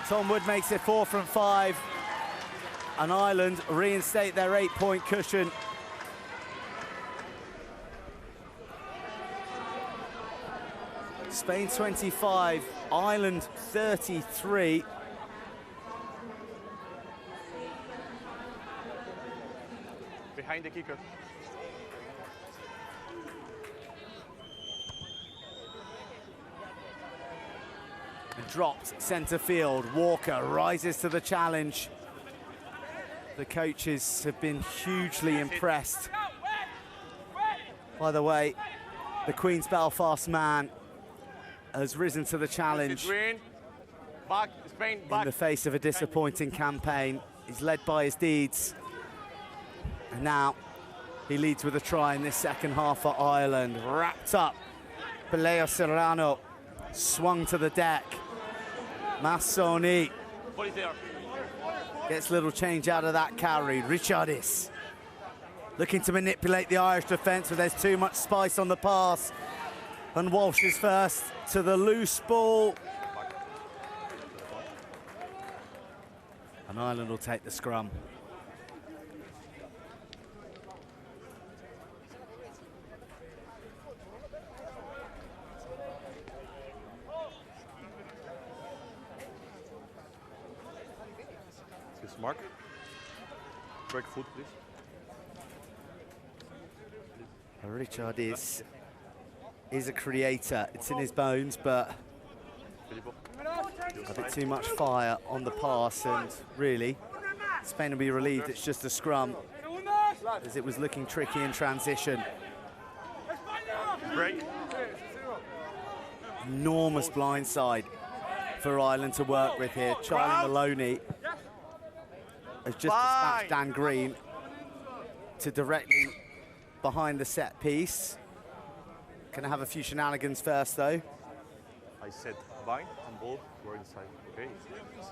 [SPEAKER 1] Tom Wood makes it 4 from 5. And Ireland reinstate their 8-point cushion. Spain 25, Ireland 33.
[SPEAKER 2] Behind the kicker.
[SPEAKER 1] dropped centre field. Walker rises to the challenge. The coaches have been hugely impressed. By the way, the Queen's Belfast man has risen to the challenge
[SPEAKER 2] Back, Spain, back.
[SPEAKER 1] in the face of a disappointing campaign. He's led by his deeds. And now he leads with a try in this second half for Ireland. Wrapped up. Peleo Serrano swung to the deck. Massoni gets little change out of that carry. Richardis looking to manipulate the Irish defence, but there's too much spice on the pass. And Walsh is first to the loose ball. And Ireland will take the scrum.
[SPEAKER 2] Mark, break foot, please.
[SPEAKER 1] Richard is a creator. It's in his bones, but a bit too much fire on the pass, and really, Spain will be relieved it's just a scrum, as it was looking tricky in transition.
[SPEAKER 2] Break.
[SPEAKER 1] Enormous blindside for Ireland to work with here. Charlie Maloney has just dispatched Dan Green to directly behind the set piece. Gonna have a few shenanigans first, though.
[SPEAKER 2] I said bind and both were inside, okay?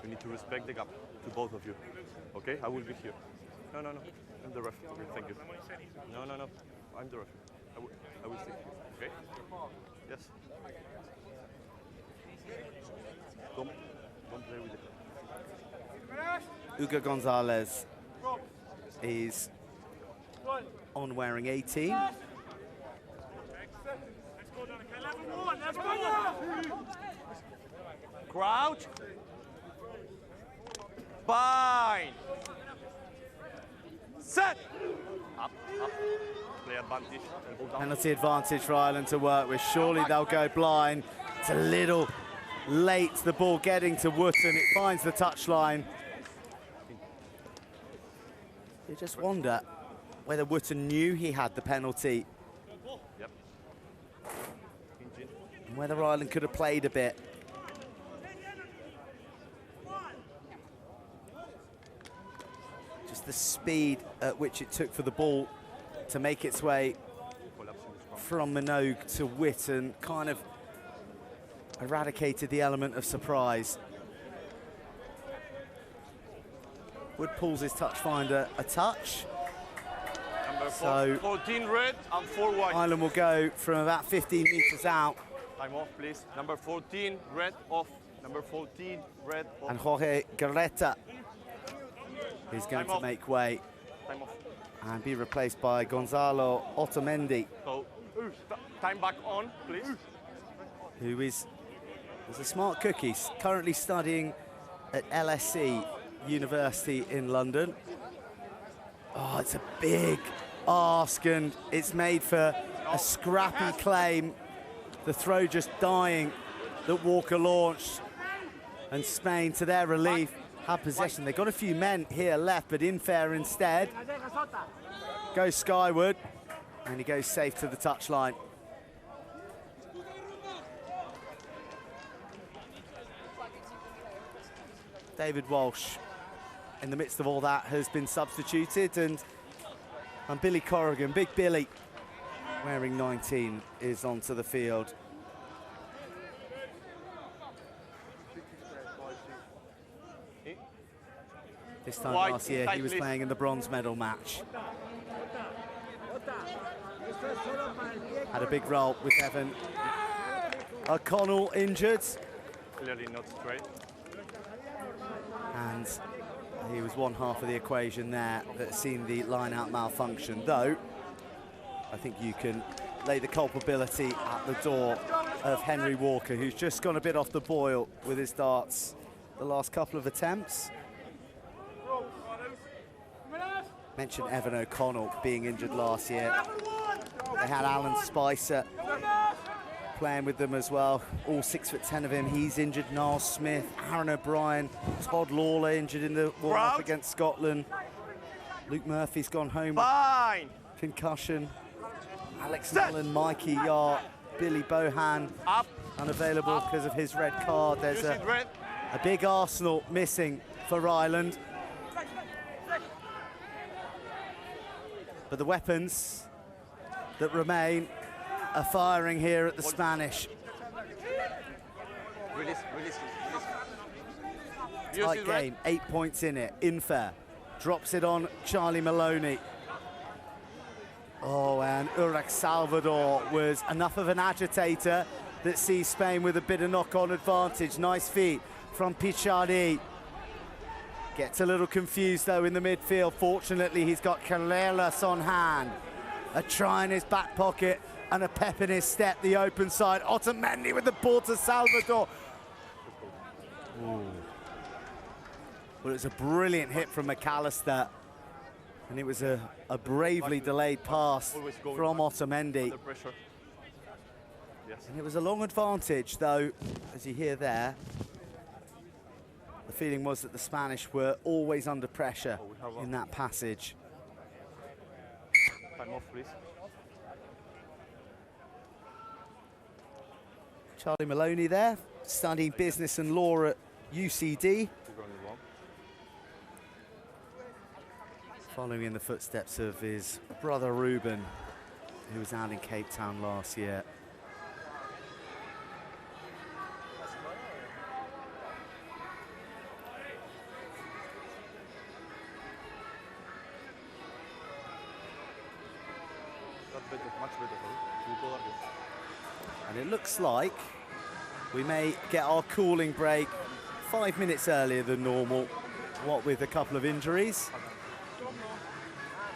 [SPEAKER 2] You need to respect the gap to both of you, okay? I will be here. No, I'm the ref. Okay, thank you. No, I'm the ref. I will stay here, okay? Yes. Don't play with it.
[SPEAKER 1] Hugo Gonzalez is on wearing 18.
[SPEAKER 2] Crouch. Bind. Set. Up. Play advantage.
[SPEAKER 1] Penalty advantage for Ireland to work with. Surely they'll go blind. It's a little late, the ball getting to Wootton. It finds the touchline. You just wonder whether Wootton knew he had the penalty.
[SPEAKER 2] Yep.
[SPEAKER 1] And whether Ireland could have played a bit. Just the speed at which it took for the ball to make its way from Minogue to Wootton kind of eradicated the element of surprise. Wood pulls his touch finder a touch.
[SPEAKER 2] Number 14 red and 4 white.
[SPEAKER 1] Ireland will go from about 15 meters out.
[SPEAKER 2] Time off, please. Number 14 red off. Number 14 red off.
[SPEAKER 1] And Jorge Garreta is going to make way
[SPEAKER 2] Time off.
[SPEAKER 1] and be replaced by Gonzalo Otamendi.
[SPEAKER 2] So, time back on, please.
[SPEAKER 1] Who is a smart cookie, currently studying at LSE University in London. Oh, it's a big ask, and it's made for a scrappy claim. The throw just dying that Walker launched, and Spain, to their relief, have possession. They've got a few men here left, but in fair instead. Goes skyward, and he goes safe to the touchline. David Walsh, in the midst of all that, has been substituted, and Billy Corrigan, Big Billy, wearing 19, is onto the field. This time last year, he was playing in the bronze medal match. Had a big role with Evan O'Connell injured.
[SPEAKER 2] Clearly not straight.
[SPEAKER 1] And he was one half of the equation there that's seen the line-out malfunction, though I think you can lay the culpability at the door of Henry Walker, who's just gone a bit off the boil with his darts the last couple of attempts. Mentioned Evan O'Connell being injured last year. They had Alan Spicer playing with them as well. All 6'10" of him. He's injured. Niall Smith, Aaron O'Brien, Todd Lawler injured in the warm-up against Scotland. Luke Murphy's gone home with concussion. Alex Mullen, Mikey Yart, Billy Bohan unavailable because of his red card. There's a big Arsenal missing for Ireland. But the weapons that remain are firing here at the Spanish. Tight game, 8 points in it. Infair drops it on Charlie Maloney. Oh, and Urach Salvador was enough of an agitator that sees Spain with a bit of knock-on advantage. Nice feet from Pichard. Gets a little confused, though, in the midfield. Fortunately, he's got Carreras on hand. A try in his back pocket and a pep in his step, the open side. Otamendi with the ball to Salvador. Ooh. Well, it was a brilliant hit from McAllister. And it was a bravely delayed pass from Otamendi. And it was a long advantage, though, as you hear there. The feeling was that the Spanish were always under pressure in that passage.
[SPEAKER 2] Time off, please.
[SPEAKER 1] Charlie Maloney there, studying business and law at UCD. Following in the footsteps of his brother Ruben, who was out in Cape Town last year. And it looks like we may get our cooling break 5 minutes earlier than normal, what with a couple of injuries.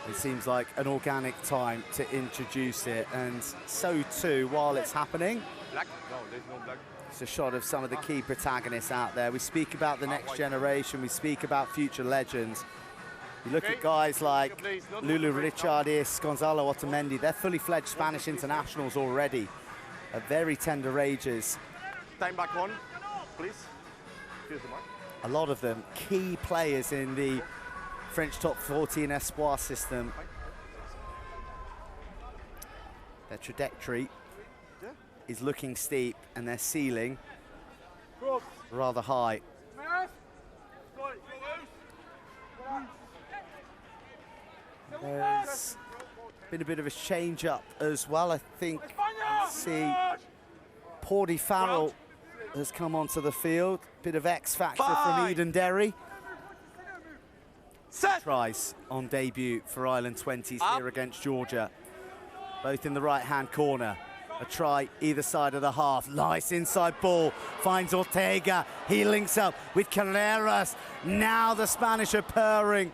[SPEAKER 1] It seems like an organic time to introduce it, and so too while it's happening.
[SPEAKER 2] Black? No, there's no black.
[SPEAKER 1] It's a shot of some of the key protagonists out there. We speak about the next generation, we speak about future legends. You look at guys like Lulu Richardis, Gonzalo Otamendi, they're fully fledged Spanish internationals already at very tender ages.
[SPEAKER 2] Time back on, please. Here's the mark.
[SPEAKER 1] A lot of them key players in the French top 14 Espoir system. Their trajectory is looking steep and their ceiling rather high. There's been a bit of a change up as well. I think see Porty Farrell has come onto the field. Bit of X factor from Eden Derry. Tries on debut for Ireland 20s here against Georgia. Both in the right-hand corner. A try either side of the half. Nice inside ball. Finds Ortega. He links up with Carreras. Now the Spanish are purring.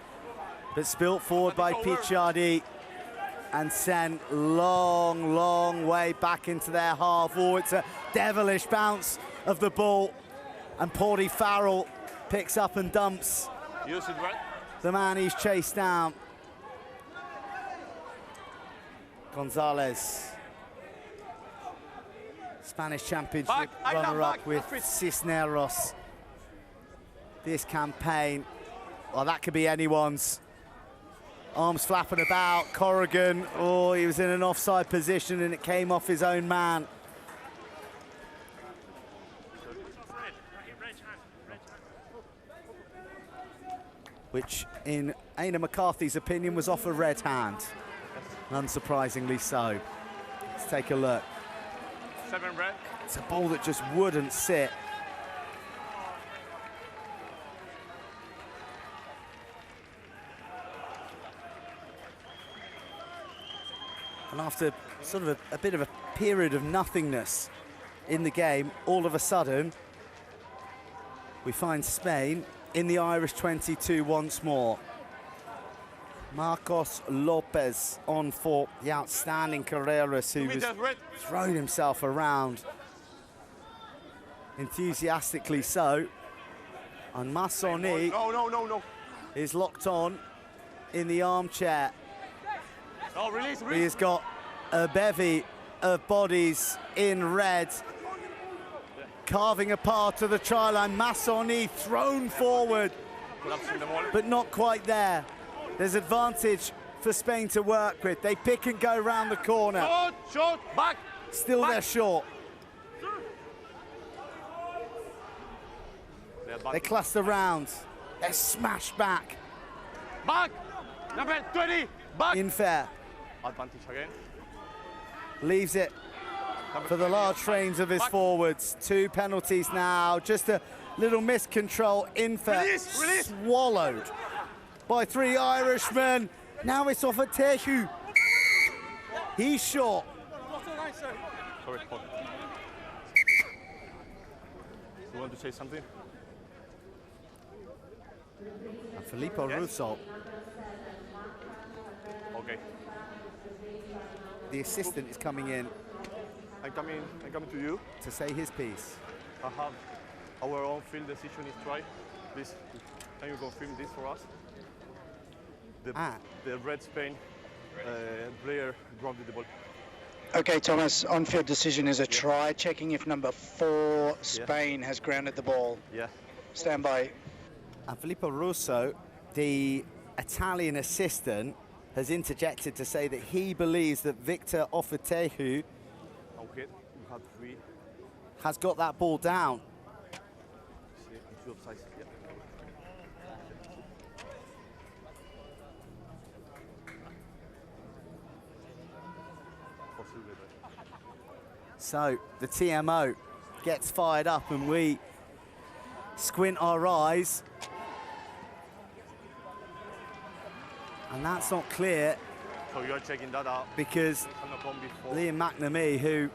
[SPEAKER 1] But spilt forward by Pichard and sent long, long way back into their half. Oh, it's a devilish bounce of the ball. And Porty Farrell picks up and dumps the man he's chased down. Gonzalez. Spanish Championship runner-up with Cisneros. This campaign, well, that could be anyone's. Arms flapping about, Corrigan, oh, he was in an offside position and it came off his own man. Which, in Aina McCarthy's opinion, was off a red hand. Unsurprisingly so. Let's take a look.
[SPEAKER 2] 7 red.
[SPEAKER 1] It's a ball that just wouldn't sit. And after sort of a bit of a period of nothingness in the game, all of a sudden, we find Spain in the Irish 22 once more. Marcos Lopez on for the outstanding Carreras, who was throwing himself around enthusiastically so. And Massoni is locked on in the armchair.
[SPEAKER 2] Oh, release.
[SPEAKER 1] He has got a bevy of bodies in red, carving a path to the try line. Massoni thrown forward, but not quite there. There's advantage for Spain to work with. They pick and go round the corner.
[SPEAKER 2] Short, back.
[SPEAKER 1] Still they're short. They cluster round. They're smashed back.
[SPEAKER 2] Back. Number 20. Back.
[SPEAKER 1] Infair
[SPEAKER 2] Advantage again.
[SPEAKER 1] leaves it for the large frames of his forwards. 2 penalties now. Just a little miscontrol. Infair
[SPEAKER 2] Release.
[SPEAKER 1] swallowed by 3 Irishmen. Now it's off at Tehu. He's short.
[SPEAKER 2] Sorry, hold. You want to say something?
[SPEAKER 1] And Filippo Russo,
[SPEAKER 2] Okay.
[SPEAKER 1] the assistant, is coming in
[SPEAKER 2] I'm coming to you.
[SPEAKER 1] to say his piece.
[SPEAKER 2] I have our own field decision is try. Please, can you confirm this for us? The red Spain player grounded the ball.
[SPEAKER 3] Okay, Thomas, on-field decision is a try, checking if number 4, Spain, has grounded the ball.
[SPEAKER 2] Yeah.
[SPEAKER 3] Stand by.
[SPEAKER 1] And Filippo Russo, the Italian assistant, has interjected to say that he believes that Victor Ofetehu
[SPEAKER 2] Okay, you have 3.
[SPEAKER 1] has got that ball down.
[SPEAKER 2] See, 2 offsides. Yeah. Possibly, but
[SPEAKER 1] So the TMO gets fired up and we squint our eyes. And that's not clear
[SPEAKER 2] So you are checking that out.
[SPEAKER 1] because
[SPEAKER 2] Cannot come before
[SPEAKER 1] Liam McNamee, who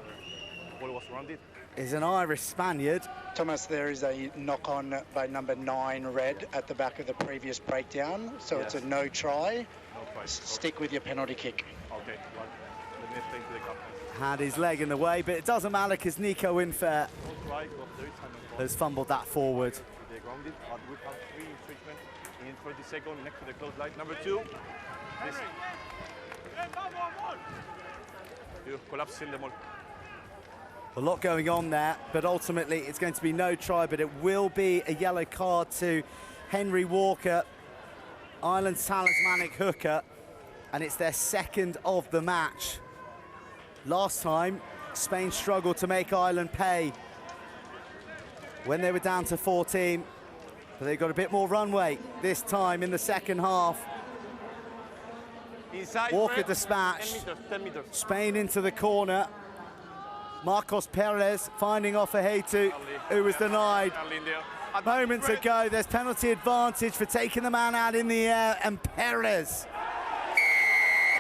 [SPEAKER 2] ball was rounded.
[SPEAKER 1] is an Irish Spaniard,
[SPEAKER 3] Thomas, there is a knock-on by number 9, Red, at the back of the previous breakdown, so it's a no try.
[SPEAKER 2] No price.
[SPEAKER 3] Stick with your penalty kick.
[SPEAKER 2] Okay, well, let me explain to the captain.
[SPEAKER 1] had his leg in the way, but it doesn't matter because Nico Infair
[SPEAKER 2] No try, got 30 time and
[SPEAKER 1] has fumbled that forward.
[SPEAKER 2] They grounded, but we have 3 infringement in 30 seconds next to the close line. Number 2, this. You collapsing the ball.
[SPEAKER 1] A lot going on there, but ultimately it's going to be no try, but it will be a yellow card to Henry Walker, Ireland's talismanic hooker, and it's their second of the match. Last time, Spain struggled to make Ireland pay when they were down to 14, but they've got a bit more runway this time in the second half.
[SPEAKER 2] Inside,
[SPEAKER 1] Walker dispatched.
[SPEAKER 2] 10 meters.
[SPEAKER 1] Spain into the corner. Marcos Perez finding off Ahetu, who was denied moments ago. There's penalty advantage for taking the man out in the air, and Perez.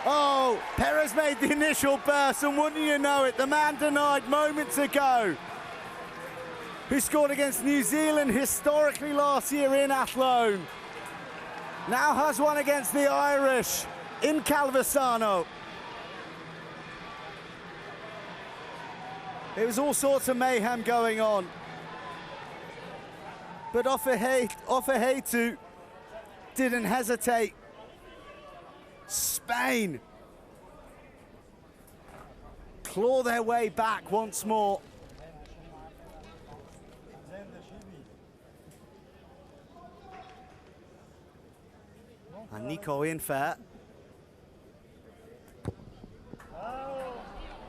[SPEAKER 1] Oh, Perez made the initial burst, and wouldn't you know it, the man denied moments ago, who scored against New Zealand historically last year in Athlone, now has one against the Irish in Calvisano. There was all sorts of mayhem going on. But Ofehetu didn't hesitate. Spain claw their way back once more. And Nico Infair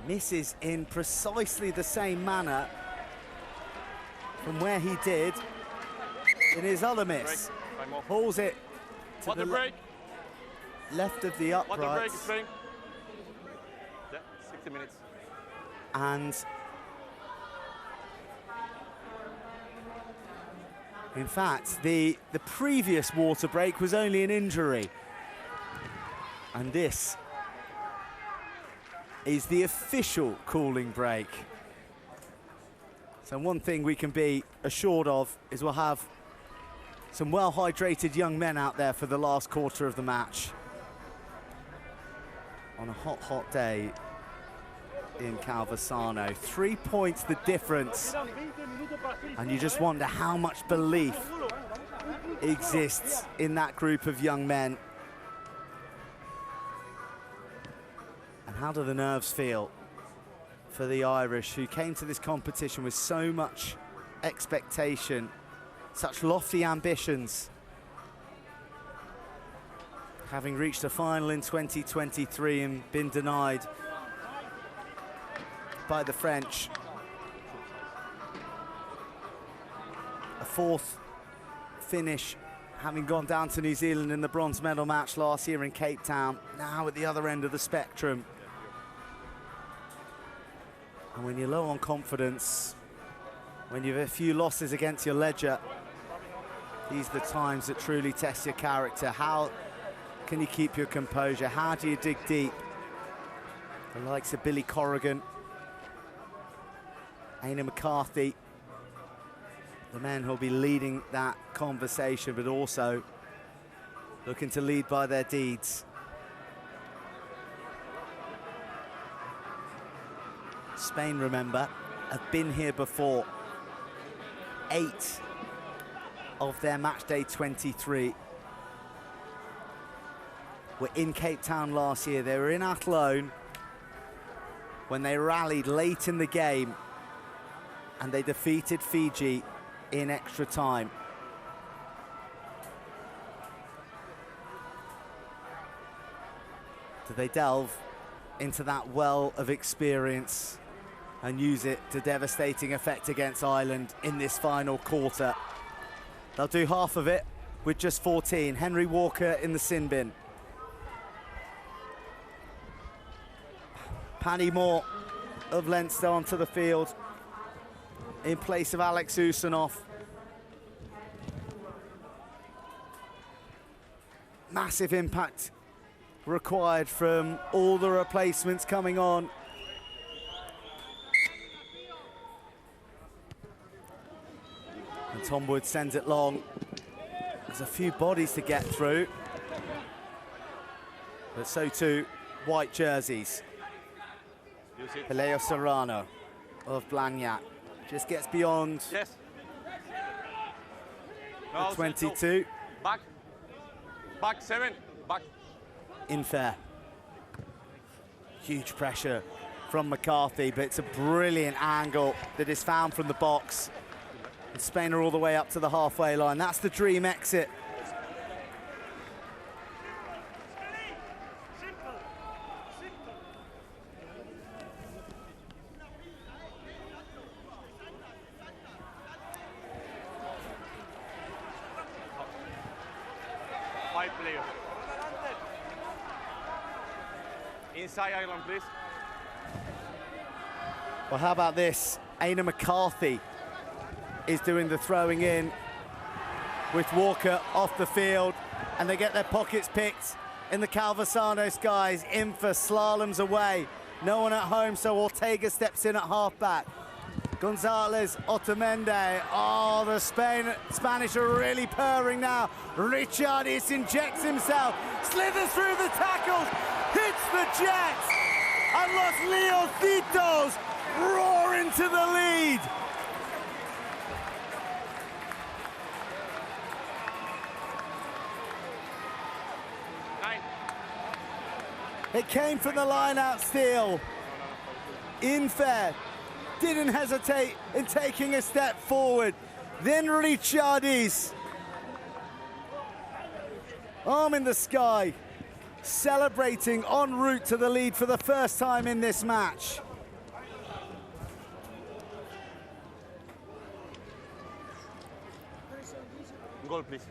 [SPEAKER 1] misses in precisely the same manner from where he did in his other miss. Pulls it to
[SPEAKER 2] What
[SPEAKER 1] the
[SPEAKER 2] the break?
[SPEAKER 1] left of the
[SPEAKER 2] What the break
[SPEAKER 1] uprights.
[SPEAKER 2] is playing? Yeah, 60 minutes.
[SPEAKER 1] And in fact, the previous water break was only an injury. And this is the official cooling break. So one thing we can be assured of is we'll have some well-hydrated young men out there for the last quarter of the match. On a hot, hot day in Calvisano. 3 points the difference. And you just wonder how much belief exists in that group of young men. And how do the nerves feel? for the Irish, who came to this competition with so much expectation, such lofty ambitions, having reached a final in 2023 and been denied by the French. A fourth finish, having gone down to New Zealand in the bronze medal match last year in Cape Town, now at the other end of the spectrum. And when you're low on confidence, when you have a few losses against your ledger, these are the times that truly test your character. How can you keep your composure? How do you dig deep? The likes of Billy Corrigan, Aina McCarthy, the men who'll be leading that conversation, but also looking to lead by their deeds. Spain, remember, have been here before. 8 of their match day 23 were in Cape Town last year. They were in Athlone when they rallied late in the game and they defeated Fiji in extra time. Do they delve into that well of experience and use it to devastating effect against Ireland in this final quarter? They'll do half of it with just 14. Henry Walker in the sin bin. Paddy Moore of Leinster onto the field in place of Alex Usanoff. Massive impact required from all the replacements coming on. And Tom Wood sends it long. There's a few bodies to get through, but so too white jerseys. Peleo Serrano of Blagnac just gets beyond the 22.
[SPEAKER 2] Back 7, back.
[SPEAKER 1] In fair. Huge pressure from McCarthy, but it's a brilliant angle that is found from the box. And Spain are all the way up to the halfway line. That's the dream exit.
[SPEAKER 2] Inside Ireland, please.
[SPEAKER 1] Well, how about this? Aina McCarthy is doing the throwing in with Walker off the field, and they get their pockets picked in the Calvisano skies. In for slaloms away. No one at home, so Ortega steps in at halfback. Gonzalez, Otamendi. Oh, the Spanish are really purring now. Richardis injects himself, slithers through the tackles, hits the Jets, and Los Leoncitos roar into the lead. It came from the line-out steal. In fair, didn't hesitate in taking a step forward. Then Richardis, arm in the sky, celebrating en route to the lead for the first time in this match.
[SPEAKER 2] Goal, please.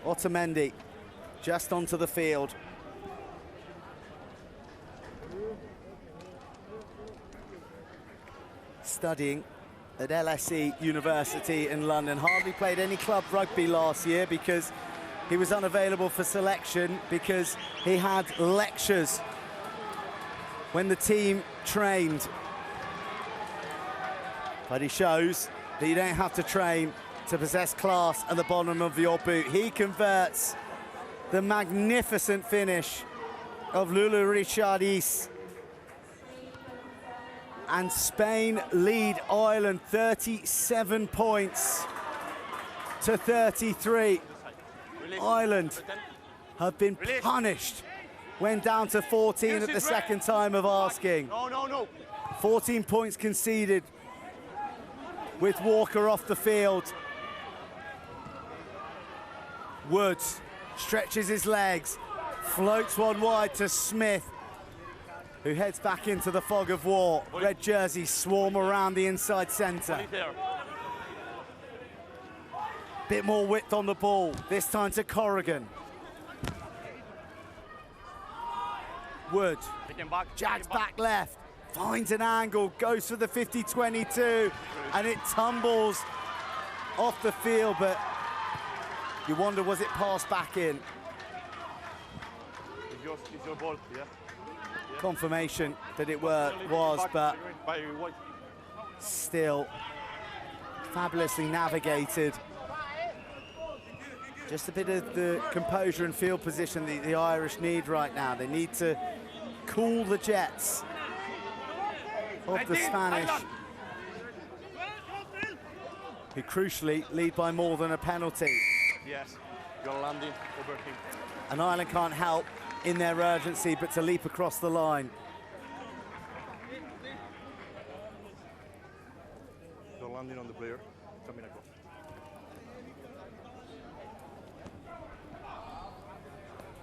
[SPEAKER 1] Otamendi just onto the field. Studying at LSE University in London. Hardly played any club rugby last year because he was unavailable for selection because he had lectures when the team trained. But he shows that you don't have to train to possess class at the bottom of your boot. He converts the magnificent finish of Lulu Richardis. And Spain lead Ireland 37 points to 33. Ireland have been punished went down to 14 at the second time of asking.
[SPEAKER 2] No.
[SPEAKER 1] 14 points conceded with Walker off the field. Woods stretches his legs, floats one wide to Smith, who heads back into the fog of war. Red jerseys swarm around the inside centre. Bit more width on the ball, this time to Corrigan. Wood, jags back left, finds an angle, goes for the 50-22, and it tumbles off the field, but you wonder, was it passed back in?
[SPEAKER 2] It's your ball, yeah.
[SPEAKER 1] Confirmation that it was, but still fabulously navigated. Just a bit of the composure and field position the Irish need right now. They need to cool the jets of the Spanish, who crucially lead by more than a penalty.
[SPEAKER 2] Yes, you're landing over him.
[SPEAKER 1] And Ireland can't help in their urgency but to leap across the line.
[SPEAKER 2] You're landing on the player. Coming across.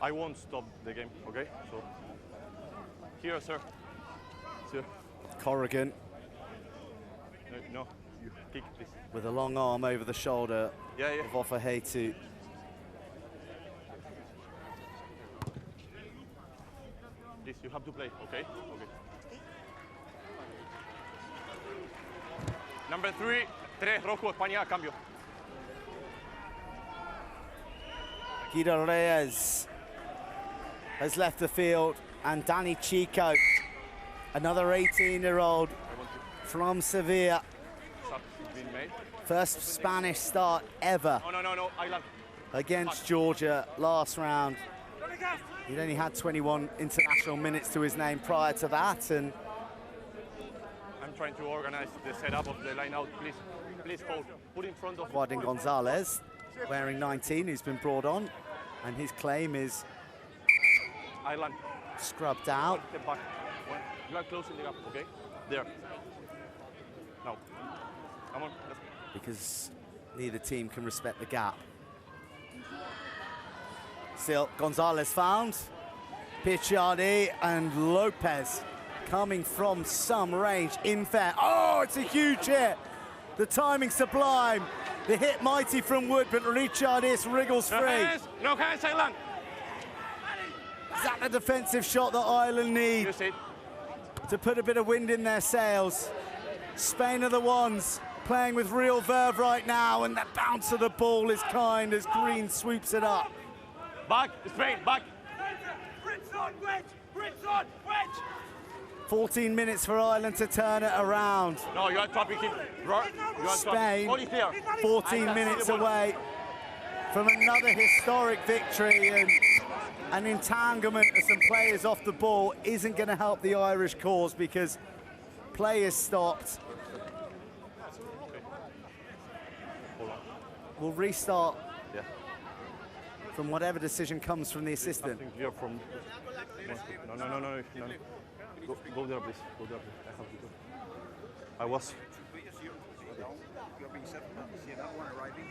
[SPEAKER 2] I won't stop the game, okay? So, here, sir. Sir.
[SPEAKER 1] Corrigan.
[SPEAKER 2] No, you kick, please.
[SPEAKER 1] With a long arm over the shoulder of Offahetu.
[SPEAKER 2] Please, you have to play, okay? Okay. Number 3, rojo, España, cambio.
[SPEAKER 1] Guido Reyes has left the field, and Danny Chico, another 18-year-old from Sevilla. First Spanish start ever against Georgia last round. He'd only had 21 international minutes to his name prior to that, and
[SPEAKER 2] I'm trying to organize the setup of the lineout. Please hold. Put in front of
[SPEAKER 1] Guadin Gonzalez, wearing 19, who's been brought on, and his claim is
[SPEAKER 2] Ireland
[SPEAKER 1] scrubbed out.
[SPEAKER 2] Step back. You are closing the gap, okay? There. Now. Come on.
[SPEAKER 1] Because neither team can respect the gap. Still, Gonzalez found. Picciardi and Lopez coming from some range in fair. Oh, it's a huge hit. The timing sublime. The hit mighty from Wood, but Richardis wriggles free.
[SPEAKER 2] No hands, Ireland.
[SPEAKER 1] Is that the defensive shot that Ireland need to put a bit of wind in their sails? Spain are the ones playing with real verve right now, and the bounce of the ball is kind as Green swoops it up.
[SPEAKER 2] Back, Spain, back.
[SPEAKER 1] 14 minutes for Ireland to turn it around.
[SPEAKER 2] No, you are trapping him.
[SPEAKER 1] Spain, 14 minutes away from another historic victory, and an entanglement of some players off the ball isn't going to help the Irish cause because play is stopped. We'll restart from whatever decision comes from the assistant.
[SPEAKER 2] From... No. Go there, please. Go there, please. I have to go. I was.
[SPEAKER 4] You're being set up. See another one arriving?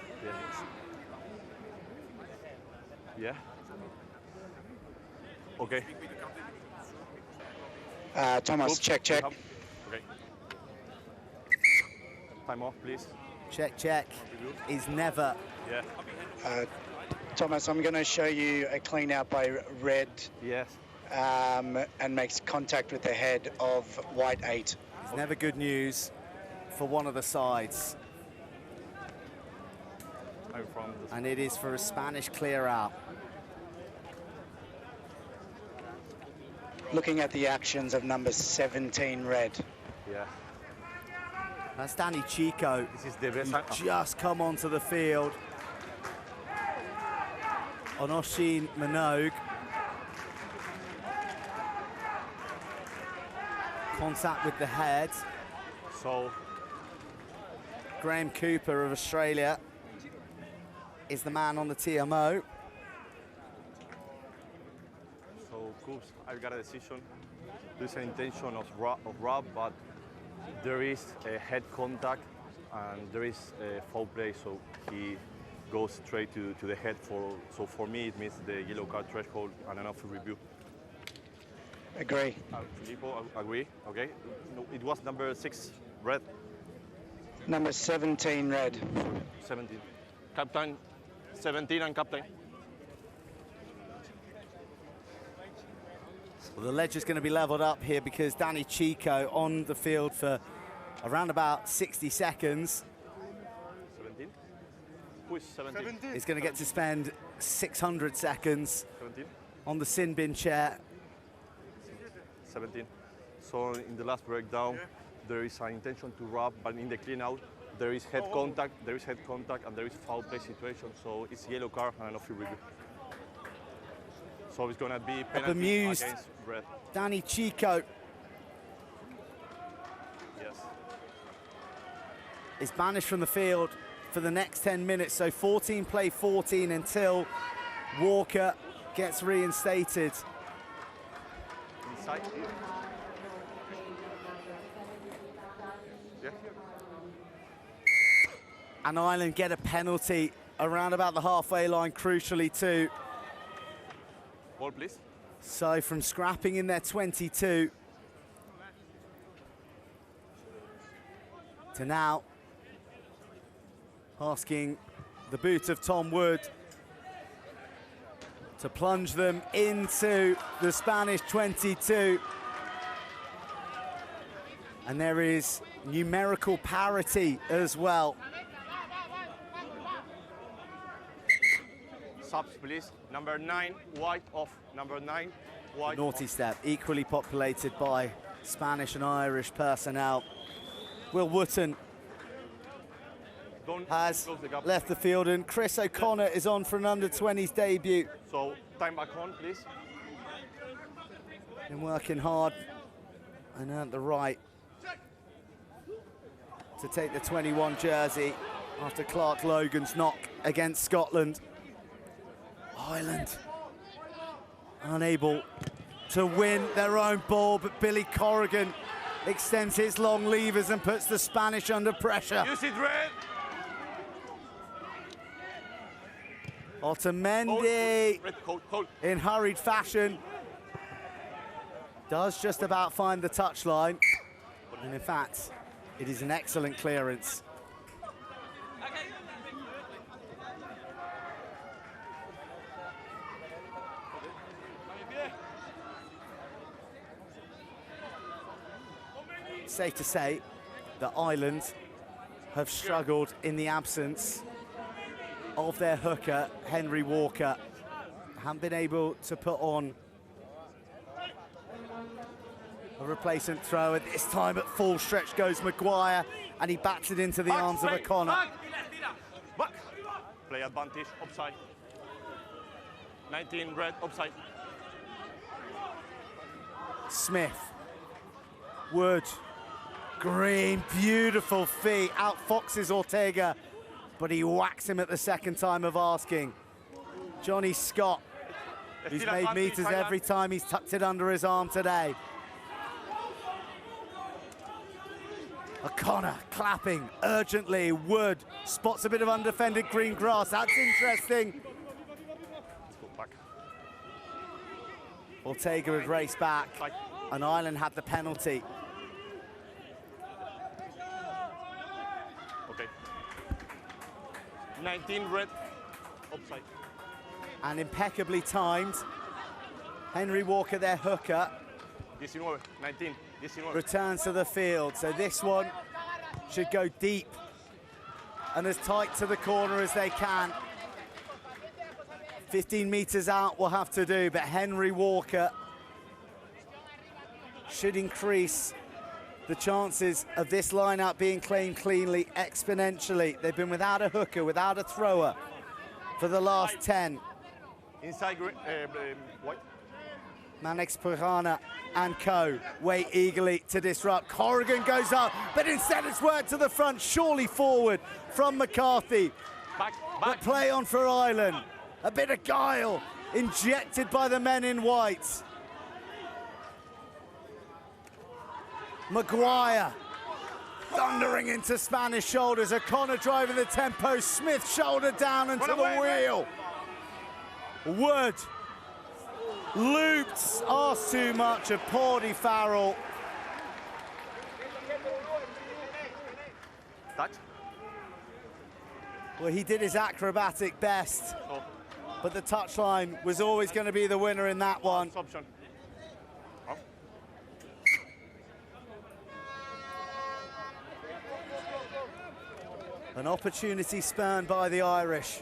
[SPEAKER 2] Yeah. Okay.
[SPEAKER 3] Thomas, check.
[SPEAKER 2] Okay. Time off, please.
[SPEAKER 1] Check is never.
[SPEAKER 2] Yeah.
[SPEAKER 3] Thomas, I'm going to show you a clean out by Red.
[SPEAKER 2] Yes.
[SPEAKER 3] And makes contact with the head of White 8.
[SPEAKER 1] It's never good news for one of the sides. And it is for a Spanish clear out.
[SPEAKER 3] Looking at the actions of number 17, Red.
[SPEAKER 2] Yeah.
[SPEAKER 1] That's Danny Chico.
[SPEAKER 2] This is the best.
[SPEAKER 1] Just come onto the field. Onoshin Minogue. Contact with the head.
[SPEAKER 2] So
[SPEAKER 1] Graham Cooper of Australia is the man on the TMO.
[SPEAKER 2] So course, I got a decision. There's an intention of rub, but there is a head contact and there is a foul play, so he goes straight to the head. So for me, it means the yellow card threshold and an off review.
[SPEAKER 3] Agree.
[SPEAKER 2] Filippo, agree? Okay. No, it was number 6, red.
[SPEAKER 3] Number 17, red.
[SPEAKER 2] 17. Captain, 17 and captain.
[SPEAKER 1] Well, the ledge is going to be leveled up here because Danny Chico on the field for around about 60 seconds.
[SPEAKER 2] 17? Who is 17?
[SPEAKER 1] Is going to get to spend 600 seconds
[SPEAKER 2] 17?
[SPEAKER 1] on the sin bin chair.
[SPEAKER 2] 17. So in the last breakdown, there is an intention to rub, but in the clean out, there is head contact, and there is foul play situation. So it's yellow card and an off review. So it's going to be penalty
[SPEAKER 1] Bemused.
[SPEAKER 2] against red.
[SPEAKER 1] Danny Chico
[SPEAKER 2] Yes.
[SPEAKER 1] is banished from the field for the next 10 minutes. So 14 play 14 until Walker gets reinstated.
[SPEAKER 2] Inside here. Yeah.
[SPEAKER 1] And Ireland get a penalty around about the halfway line, crucially too.
[SPEAKER 2] Ball, please.
[SPEAKER 1] So from scrapping in their 22 to now asking the boot of Tom Wood to plunge them into the Spanish 22. And there is numerical parity as well.
[SPEAKER 2] Subs, please. Number 9, white off. Number 9, white
[SPEAKER 1] Naughty
[SPEAKER 2] off.
[SPEAKER 1] step, equally populated by Spanish and Irish personnel. Will Wooten
[SPEAKER 2] Don't
[SPEAKER 1] has
[SPEAKER 2] close the gap.
[SPEAKER 1] left the field, and Chris O'Connor is on for an under-20s debut.
[SPEAKER 2] So time back on, please.
[SPEAKER 1] Been working hard and earned the right to take the 21 jersey after Clark Logan's knock against Scotland. Ireland unable to win their own ball, but Billy Corrigan extends his long levers and puts the Spanish under pressure.
[SPEAKER 2] Use it, red.
[SPEAKER 1] Otamendi,
[SPEAKER 2] Red, hold.
[SPEAKER 1] in hurried fashion, does just about find the touchline. And in fact, it is an excellent clearance. Safe to say that Ireland have struggled in the absence of their hooker, Henry Walker. Haven't been able to put on a replacement thrower. This time at full stretch goes Maguire, and he bats it into the arms of O'Connor.
[SPEAKER 2] Back. Play advantage, offside. 19, red, offside.
[SPEAKER 1] Smith, Wood, Green, beautiful feet, outfoxes Ortega, but he whacks him at the second time of asking. Johnny Scott, who's
[SPEAKER 2] Still
[SPEAKER 1] made
[SPEAKER 2] advantage,
[SPEAKER 1] meters
[SPEAKER 2] Thailand.
[SPEAKER 1] every time he's tucked it under his arm today. O'Connor clapping urgently. Wood spots a bit of undefended green grass. That's interesting.
[SPEAKER 2] Let's go back.
[SPEAKER 1] Ortega had raced back,
[SPEAKER 2] Back.
[SPEAKER 1] and Ireland had the penalty.
[SPEAKER 2] Okay. 19, red, offside.
[SPEAKER 1] And impeccably timed. Henry Walker, their hooker,
[SPEAKER 2] 19, 19.
[SPEAKER 1] returns to the field. So this one should go deep and as tight to the corner as they can. 15 meters out will have to do, but Henry Walker should increase the chances of this line-out being claimed cleanly exponentially. They've been without a hooker, without a thrower for the last 10.
[SPEAKER 2] Inside, white.
[SPEAKER 1] Manex Purana and co wait eagerly to disrupt. Corrigan goes up, but instead it's worked to the front, surely forward from McCarthy.
[SPEAKER 2] Back,
[SPEAKER 1] But
[SPEAKER 2] back.
[SPEAKER 1] play on for Ireland. A bit of guile injected by the men in white. Maguire thundering into Spanish shoulders. O'Connor driving the tempo. Smith shoulder down into the wheel. Wood looped, asked too much of Pordy Farrell.
[SPEAKER 2] Touch.
[SPEAKER 1] Well, he did his acrobatic best, but the touchline was always going to be the winner in that one.
[SPEAKER 2] Option. Oh.
[SPEAKER 1] An opportunity spurned by the Irish.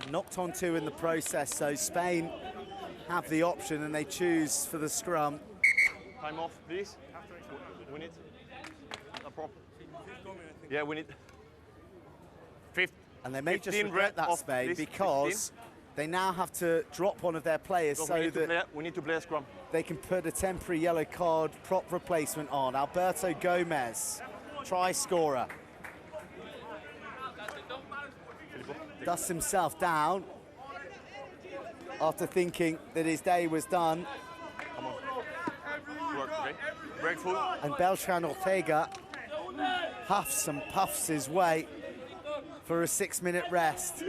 [SPEAKER 1] And knocked on two in the process, so Spain have the option and they choose for the scrum.
[SPEAKER 2] Time off, please. We need a prop. Yeah, we need 15.
[SPEAKER 1] And they may just
[SPEAKER 2] 15
[SPEAKER 1] regret that,
[SPEAKER 2] off,
[SPEAKER 1] Spain,
[SPEAKER 2] please.
[SPEAKER 1] because
[SPEAKER 2] 15.
[SPEAKER 1] they now have to drop one of their players
[SPEAKER 2] So
[SPEAKER 1] so
[SPEAKER 2] we need to play a scrum.
[SPEAKER 1] they can put a temporary yellow card prop replacement on. Alberto Gomez, try scorer. Dusts himself down after thinking that his day was done.
[SPEAKER 2] Come on. Work, okay? Break full.
[SPEAKER 1] And Beltran Ortega huffs and puffs his way for a 6-minute rest.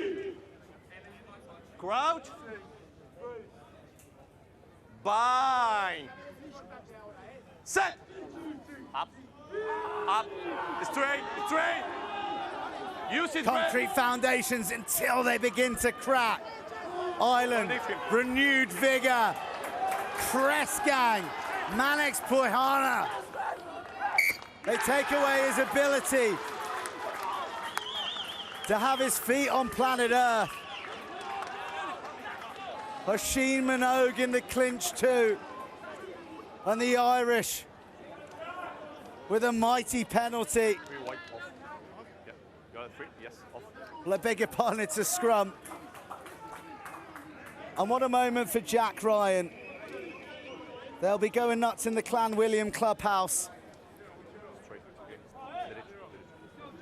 [SPEAKER 2] Crouch. Bind. Set. Up. Up. Straight. Straight. Use it.
[SPEAKER 1] Concrete foundations until they begin to crack. Ireland, renewed vigor. Kresgang, Manex Puihana. They take away his ability to have his feet on planet Earth. Oisin Minogue in the clinch too. And the Irish with a mighty penalty.
[SPEAKER 2] 3 white off. Yeah. Got it. 3. Yes. Off.
[SPEAKER 1] Well, I beg your pardon, it's a scrum. And what a moment for Jack Ryan. They'll be going nuts in the Clan William clubhouse.
[SPEAKER 2] Straight.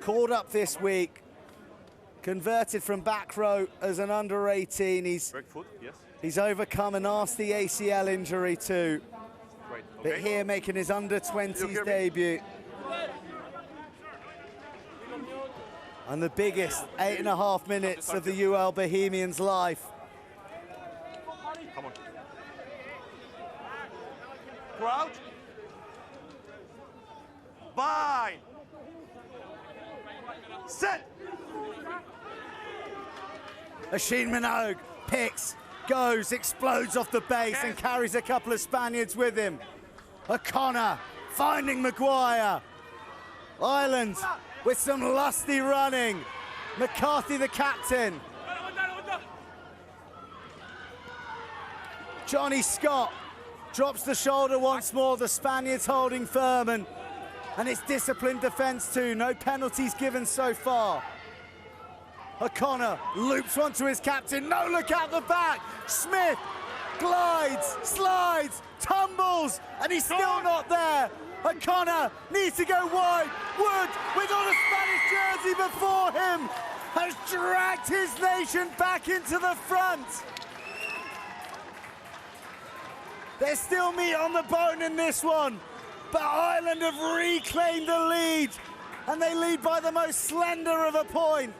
[SPEAKER 1] Called up this week. Converted from back row as an under-18.
[SPEAKER 2] Break foot. Yes.
[SPEAKER 1] He's overcome a nasty ACL injury too.
[SPEAKER 2] Right.
[SPEAKER 1] But
[SPEAKER 2] Okay.
[SPEAKER 1] here making his under-20s debut. And the biggest 8.5 minutes of the UL Bohemians' life.
[SPEAKER 2] Come on. Crouch. Bind. Set.
[SPEAKER 1] Oisin Minogue picks, goes, explodes off the base and carries a couple of Spaniards with him. O'Connor finding Maguire. Ireland with some lusty running. McCarthy the captain. Johnny Scott drops the shoulder once more. The Spaniards holding firm and it's disciplined defence too. No penalties given so far. O'Connor loops one to his captain. No look out the back. Smith glides, slides, tumbles, and he's still not there. O'Connor needs to go wide. Wood, without a Spanish jersey before him, has dragged his nation back into the front. There's still meat on the bone in this one, but Ireland have reclaimed the lead, and they lead by the most slender of a point.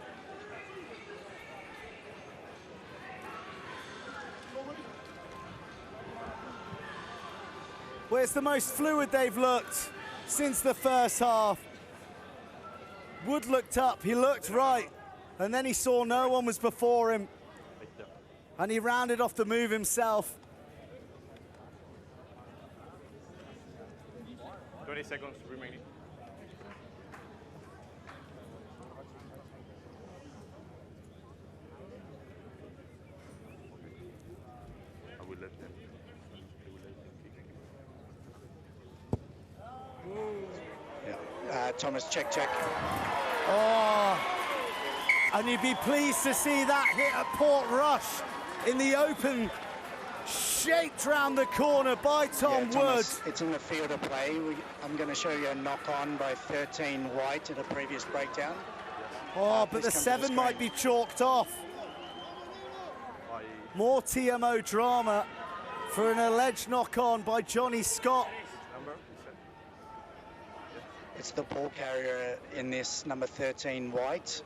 [SPEAKER 1] Well, it's the most fluid they've looked since the first half. Wood looked up, he looked right, and then he saw no one was before him, and he rounded off the move himself.
[SPEAKER 2] 20 seconds remaining. I will let them.
[SPEAKER 3] Thomas, check.
[SPEAKER 1] Oh, and you'd be pleased to see that hit at Port Rush in the open, shaped round the corner by Tom Wood.
[SPEAKER 3] Thomas, it's in the field of play. I'm going to show you a knock-on by 13 white at a previous breakdown.
[SPEAKER 1] Oh, but the 7 might be chalked off. More TMO drama for an alleged knock-on by Johnny Scott.
[SPEAKER 2] Number?
[SPEAKER 3] It's the ball carrier in this, number 13, White.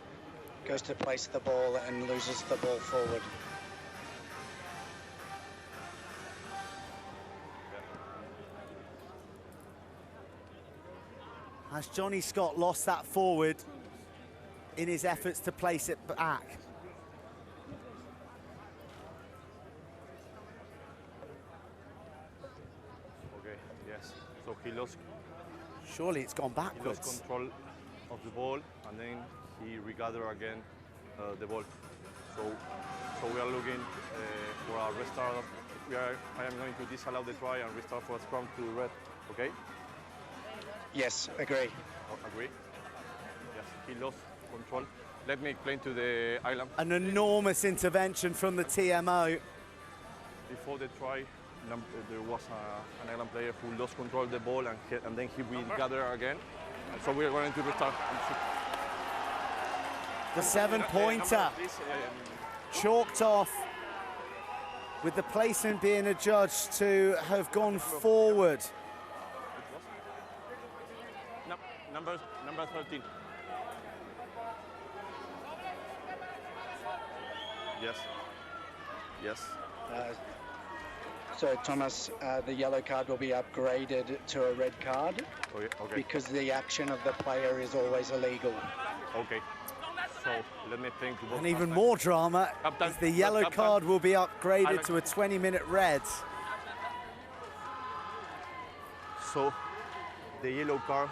[SPEAKER 3] Goes to place the ball and loses the ball forward.
[SPEAKER 1] Has Johnny Scott lost that forward in his efforts to place it back?
[SPEAKER 2] Okay, yes. So he lost
[SPEAKER 1] Surely it's gone backwards.
[SPEAKER 2] control of the ball, and then he regathered again the ball. So we are looking for a restart. I am going to disallow the try and restart for a scrum to red. Okay?
[SPEAKER 3] Yes, agree.
[SPEAKER 2] Agree? Yes, he lost control. Let me explain to the island.
[SPEAKER 1] An enormous intervention from the TMO.
[SPEAKER 2] Before the try, there was an island player who lost control of the ball, and then he regathered again. And so we are going to restart.
[SPEAKER 1] The 7-pointer chalked off with the placement being adjudged to have gone forward.
[SPEAKER 2] Number 13. Yes. Yes.
[SPEAKER 3] So, Thomas, the yellow card will be upgraded to a red card
[SPEAKER 2] Okay.
[SPEAKER 3] because the action of the player is always illegal.
[SPEAKER 2] Okay. So let me think.
[SPEAKER 1] And even more drama,
[SPEAKER 2] Captain,
[SPEAKER 1] is the yellow
[SPEAKER 2] Captain.
[SPEAKER 1] card will be upgraded to a 20-minute red.
[SPEAKER 2] So the yellow card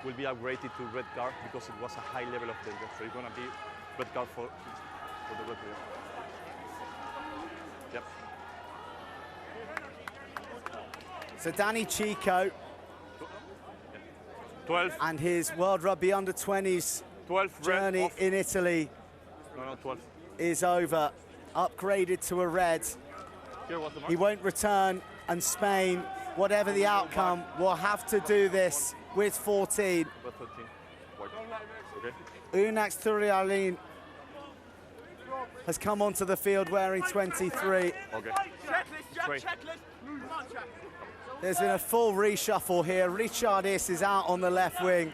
[SPEAKER 2] will be upgraded to red card because it was a high level of danger. So it's gonna be red card for the red player. Yep.
[SPEAKER 1] So Danny Chico
[SPEAKER 2] 12.
[SPEAKER 1] and his World Rugby Under-20s
[SPEAKER 2] 12 red
[SPEAKER 1] journey
[SPEAKER 2] off.
[SPEAKER 1] in Italy
[SPEAKER 2] No, 12.
[SPEAKER 1] is over. Upgraded to a red.
[SPEAKER 2] Here was the mark.
[SPEAKER 1] He won't return, and Spain, whatever the outcome, will have to do this with 14.
[SPEAKER 2] Red 13. White. Okay.
[SPEAKER 1] Unax Turialin has come onto the field wearing 23.
[SPEAKER 2] Okay.
[SPEAKER 4] Checklist,
[SPEAKER 2] Straight.
[SPEAKER 4] checklist. Move on, check.
[SPEAKER 1] There's been a full reshuffle here. Richardis is out on the left wing.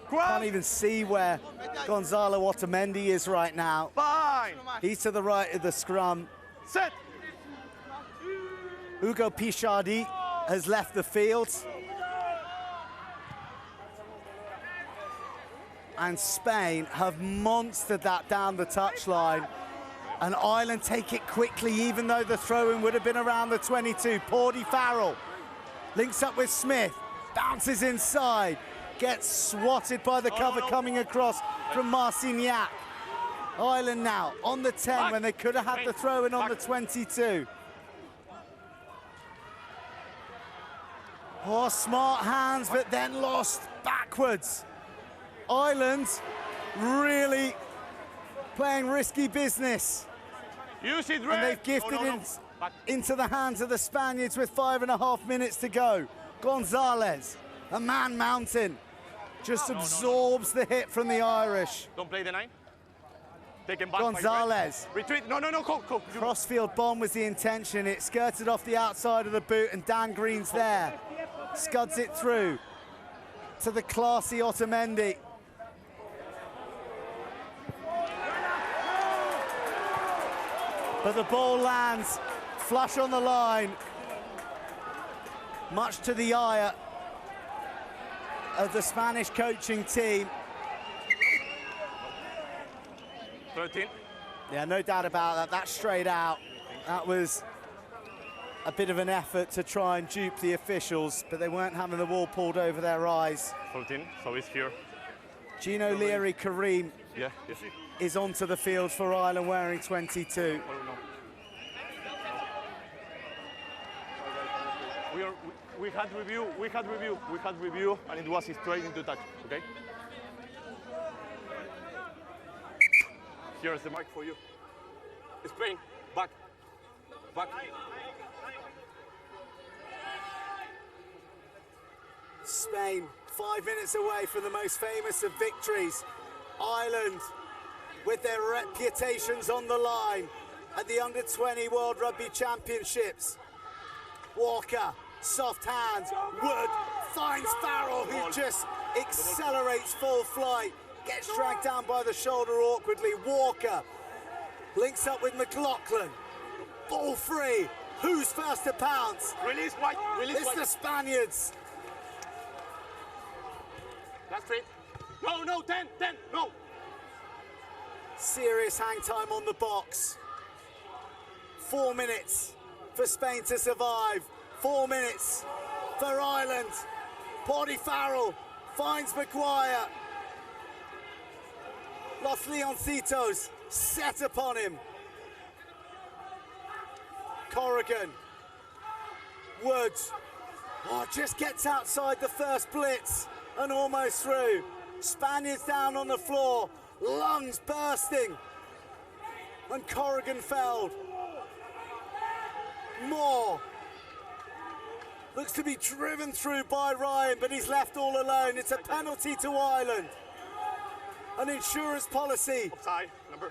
[SPEAKER 1] Can't even see where Gonzalo Otamendi is right now.
[SPEAKER 2] Fine.
[SPEAKER 1] He's to the right of the scrum.
[SPEAKER 2] Set.
[SPEAKER 1] Hugo Pichardi has left the field. And Spain have monstered that down the touchline. And Ireland take it quickly, even though the throw-in would have been around the 22. Pordy Farrell links up with Smith, bounces inside, gets swatted by the cover coming across from Marcignac. Ireland now on the 10 when they could have had the throw-in on the 22. Oh, smart hands, but then lost backwards. Ireland really playing risky business.
[SPEAKER 2] Use it,
[SPEAKER 1] And
[SPEAKER 2] red.
[SPEAKER 1] they've gifted
[SPEAKER 2] No.
[SPEAKER 1] it
[SPEAKER 2] Back.
[SPEAKER 1] into the hands of the Spaniards with 5.5 minutes to go. Gonzalez, a man mountain, just absorbs the hit from the Irish.
[SPEAKER 2] Don't play the 9. Take him back.
[SPEAKER 1] Gonzalez.
[SPEAKER 2] Retreat. No. Go.
[SPEAKER 1] Crossfield bomb was the intention. It skirted off the outside of the boot, and Dan Green's there. Scuds it through to the classy Otamendi. But the ball lands flush on the line, much to the ire of the Spanish coaching team.
[SPEAKER 2] 13.
[SPEAKER 1] Yeah, no doubt about that. That's straight out. That was a bit of an effort to try and dupe the officials, but they weren't having the wall pulled over their eyes.
[SPEAKER 2] 14. So it's here.
[SPEAKER 1] Gino Leary Kareem
[SPEAKER 2] Yeah.
[SPEAKER 1] is onto the field for Ireland wearing 22.
[SPEAKER 2] Oh, no. We had review, and it was straight into touch, okay? Here's the mark for you. Spain, back.
[SPEAKER 1] Spain, 5 minutes away from the most famous of victories. Ireland, with their reputations on the line, at the Under-20 World Rugby Championships. Walker, soft hands, Wood finds Farrell, who just accelerates full flight, gets dragged down by the shoulder awkwardly. Walker links up with McLaughlin, ball free, who's first to pounce?
[SPEAKER 2] Release White, release
[SPEAKER 1] It's the Spaniards.
[SPEAKER 2] That's straight. No, 10, no.
[SPEAKER 1] Serious hang time on the box. 4 minutes for Spain to survive. 4 minutes for Ireland. Porty Farrell finds Maguire. Los Leoncitos set upon him. Corrigan. Woods. Oh, just gets outside the first blitz and almost through. Spaniards down on the floor, lungs bursting. And Corrigan felled. Moore looks to be driven through by Ryan, but he's left all alone. It's a penalty to Ireland. An insurance policy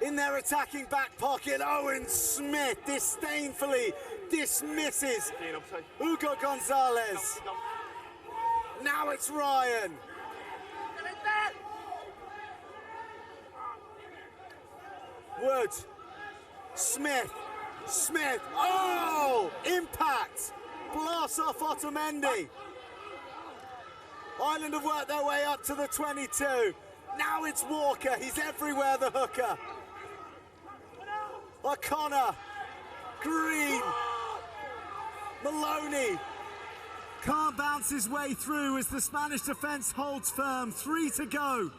[SPEAKER 1] in their attacking back pocket. Owen Smith disdainfully dismisses Hugo Gonzalez. Now it's Ryan. Wood, Smith, oh! Impact, blast off Otamendi. Ireland have worked their way up to the 22. Now it's Walker, he's everywhere, the hooker. O'Connor, Green, Maloney. Can't bounce his way through as the Spanish defence holds firm. 3 to go.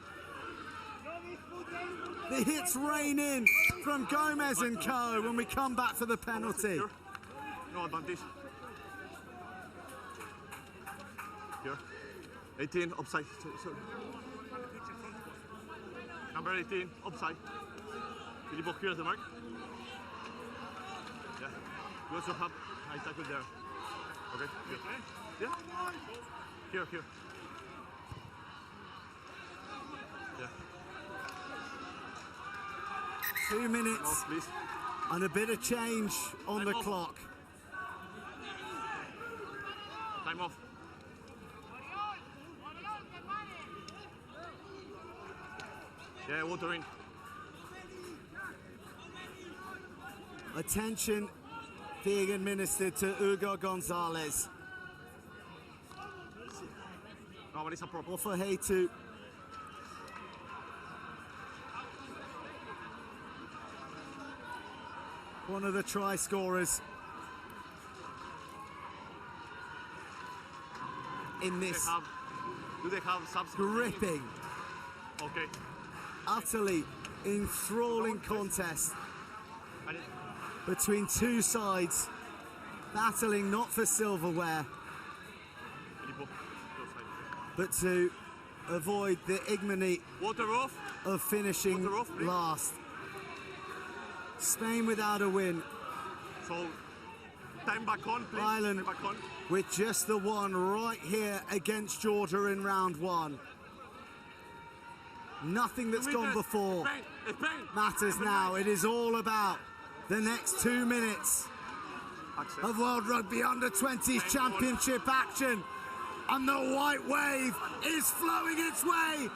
[SPEAKER 1] The hits rain in from Gomez and co when we come back for the penalty.
[SPEAKER 2] No advantage. Here. 18, offside. Number 18, offside. Filippo clears the mark. Yeah. You also have high tackle there. Okay, here. Yeah. Here. Yeah.
[SPEAKER 1] 2 minutes and a bit of change on the clock.
[SPEAKER 2] Time off. Yeah, water in.
[SPEAKER 1] Attention being administered to Hugo Gonzalez.
[SPEAKER 2] No, but it's a problem.
[SPEAKER 1] Or for Heitu. One of the try scorers in this
[SPEAKER 2] Do they have substance?
[SPEAKER 1] gripping,
[SPEAKER 2] Okay.
[SPEAKER 1] utterly enthralling contest between two sides battling not for silverware but to avoid the ignominy of finishing last. Spain without a win.
[SPEAKER 2] So, time back on, please.
[SPEAKER 1] Ireland
[SPEAKER 2] back on.
[SPEAKER 1] with just the one right here against Georgia in round one. Nothing that's gone before matters now. It is all about the next 2 minutes of World Rugby Under-20s Championship action. And the white wave is flowing its way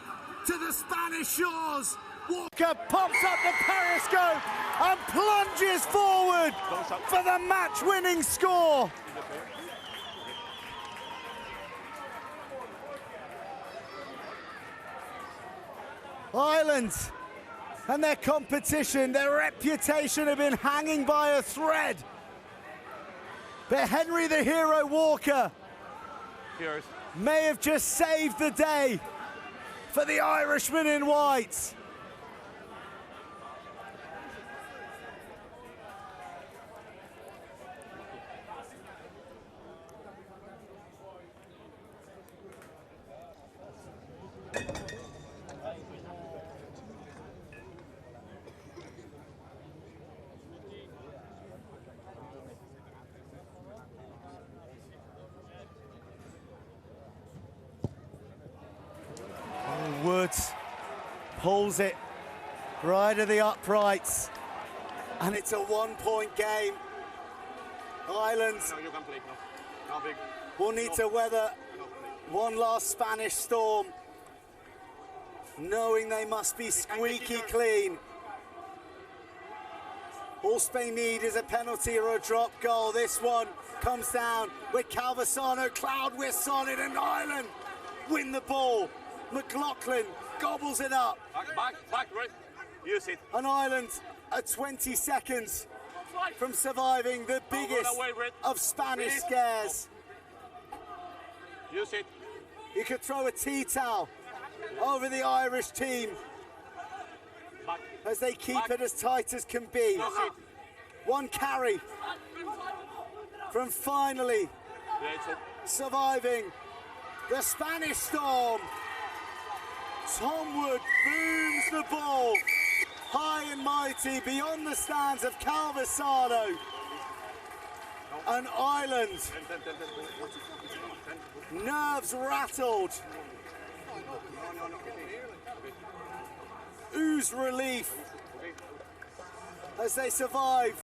[SPEAKER 1] to the Spanish shores. Walker pops up the periscope and plunges forward for the match-winning score. Ireland and their competition, their reputation have been hanging by a thread. But Henry the Hero Walker may have just saved the day for the Irishman in white. Woods pulls it right of the uprights. And it's a 1-point game. Ireland
[SPEAKER 2] No, you can play. No. No, big.
[SPEAKER 1] will need to weather one last Spanish storm, knowing they must be squeaky clean. All Spain need is a penalty or a drop goal. This one comes down with Calvisano, Cloud with solid, and Ireland win the ball. McLaughlin gobbles it up.
[SPEAKER 2] Back, right. Use it.
[SPEAKER 1] And Ireland are 20 seconds from surviving the biggest of Spanish scares.
[SPEAKER 2] Use it.
[SPEAKER 1] You could throw a tea towel over the Irish team
[SPEAKER 2] Back.
[SPEAKER 1] as they keep it as tight as can be.
[SPEAKER 2] Use it.
[SPEAKER 1] One carry from finally
[SPEAKER 2] Yeah, it's okay.
[SPEAKER 1] surviving the Spanish storm. Tom Wood booms the ball high and mighty beyond the stands of Calvisano. And Ireland, nerves rattled, ooze relief as they survive